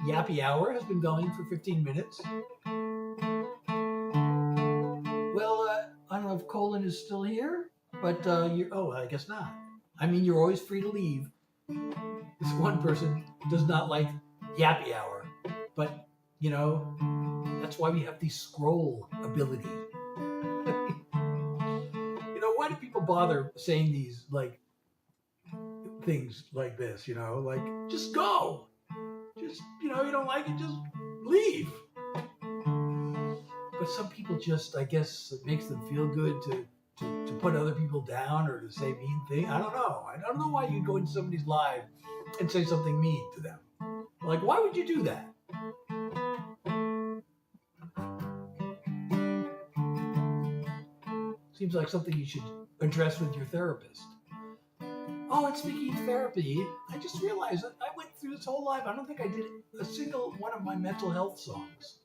Yappy Hour has been going for 15 minutes. Well, I don't know if Colin is still here, but I guess not. I mean, you're always free to leave. This one person does not like Yappy Hour, but, you know, that's why we have the scroll ability. You know, why do people bother saying these, like, things like this, you know? Like, just go. Just, you know, you don't like it, just leave. But some people just, I guess, it makes them feel good to put other people down or to say mean things. I don't know. I don't know why you go into somebody's live and say something mean to them. Like, why would you do that? Seems like something you should address with your therapist. Oh, and speaking of therapy, I just realized that I went through this whole live. I don't think I did a single one of my mental health songs.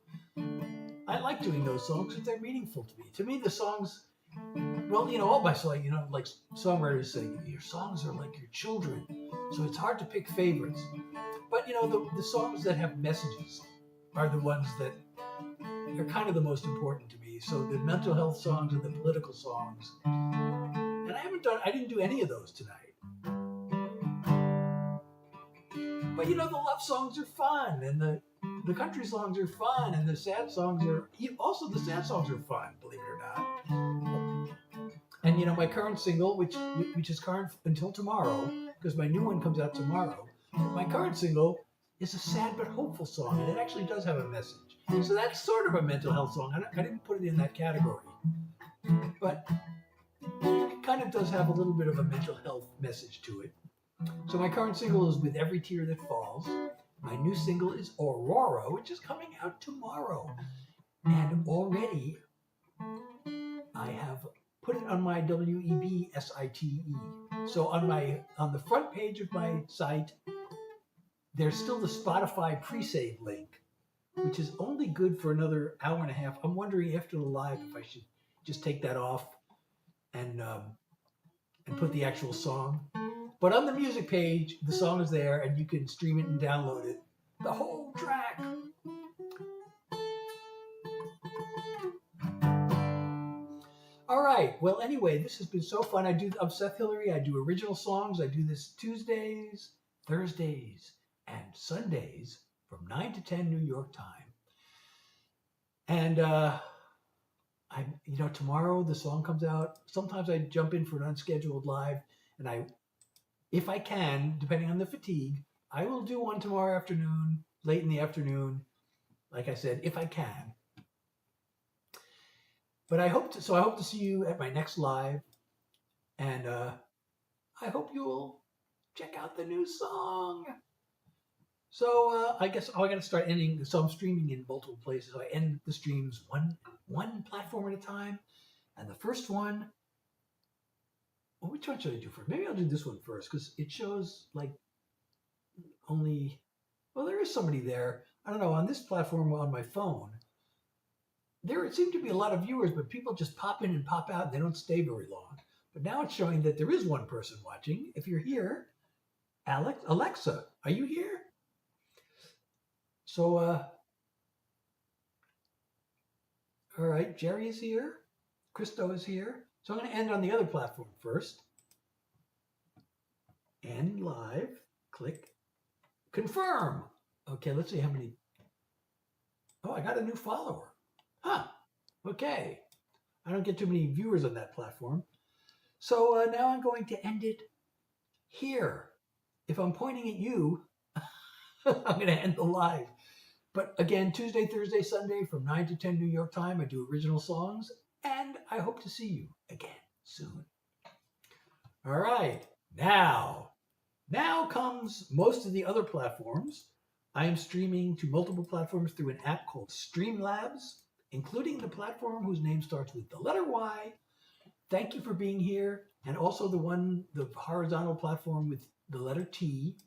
I like doing those songs if they're meaningful to me. To me, the songs, well, you know, all my songs, you know, like songwriters say, your songs are like your children. So it's hard to pick favorites. But, you know, the songs that have messages are the ones that are kind of the most important to me. So the mental health songs and the political songs. And I didn't do any of those tonight. But, you know, the love songs are fun, and the country songs are fun, and the sad songs are, also the sad songs are fun, believe it or not. And, you know, my current single, which is current until tomorrow, because my new one comes out tomorrow, my current single is a sad but hopeful song, and it actually does have a message. So that's sort of a mental health song. I didn't put it in that category. But it kind of does have a little bit of a mental health message to it. So my current single is With Every Tear That Falls. My new single is Aurora, which is coming out tomorrow. And already I have put it on my WEB-SITE. So on the front page of my site, there's still the Spotify pre-save link, which is only good for another hour and a half. I'm wondering after the live if I should just take that off and put the actual song. But on the music page, the song is there, and you can stream it and download it. The whole track. All right. Well, anyway, this has been so fun. I'm Seth Hillary. I do original songs. I do this Tuesdays, Thursdays, and Sundays from 9 to 10 New York time. And tomorrow the song comes out. Sometimes I jump in for an unscheduled live, and if I can, depending on the fatigue, I will do one tomorrow afternoon, late in the afternoon, like I said, if I can. But I hope to see you at my next live, and I hope you'll check out the new song. So I guess I got to start ending. So I'm streaming in multiple places. So I end the streams one platform at a time, and the first one. Well, which one should I do first? Maybe I'll do this one first because it shows like only. Well, there is somebody there. I don't know. On this platform on my phone, there seem to be a lot of viewers, but people just pop in and pop out. And they don't stay very long. But now it's showing that there is one person watching. If you're here, Alexa, are you here? So, all right, Jerry is here. Christo is here. So I'm going to end on the other platform first. End live. Click. Confirm. Okay, let's see how many. Oh, I got a new follower. Huh. Okay. I don't get too many viewers on that platform. So now I'm going to end it here. If I'm pointing at you, I'm going to end the live. But again, Tuesday, Thursday, Sunday from 9 to 10 New York time, I do original songs. And I hope to see you again soon. All right. Now comes most of the other platforms. I am streaming to multiple platforms through an app called Streamlabs, including the platform whose name starts with the letter Y. Thank you for being here. And also the horizontal platform with the letter T.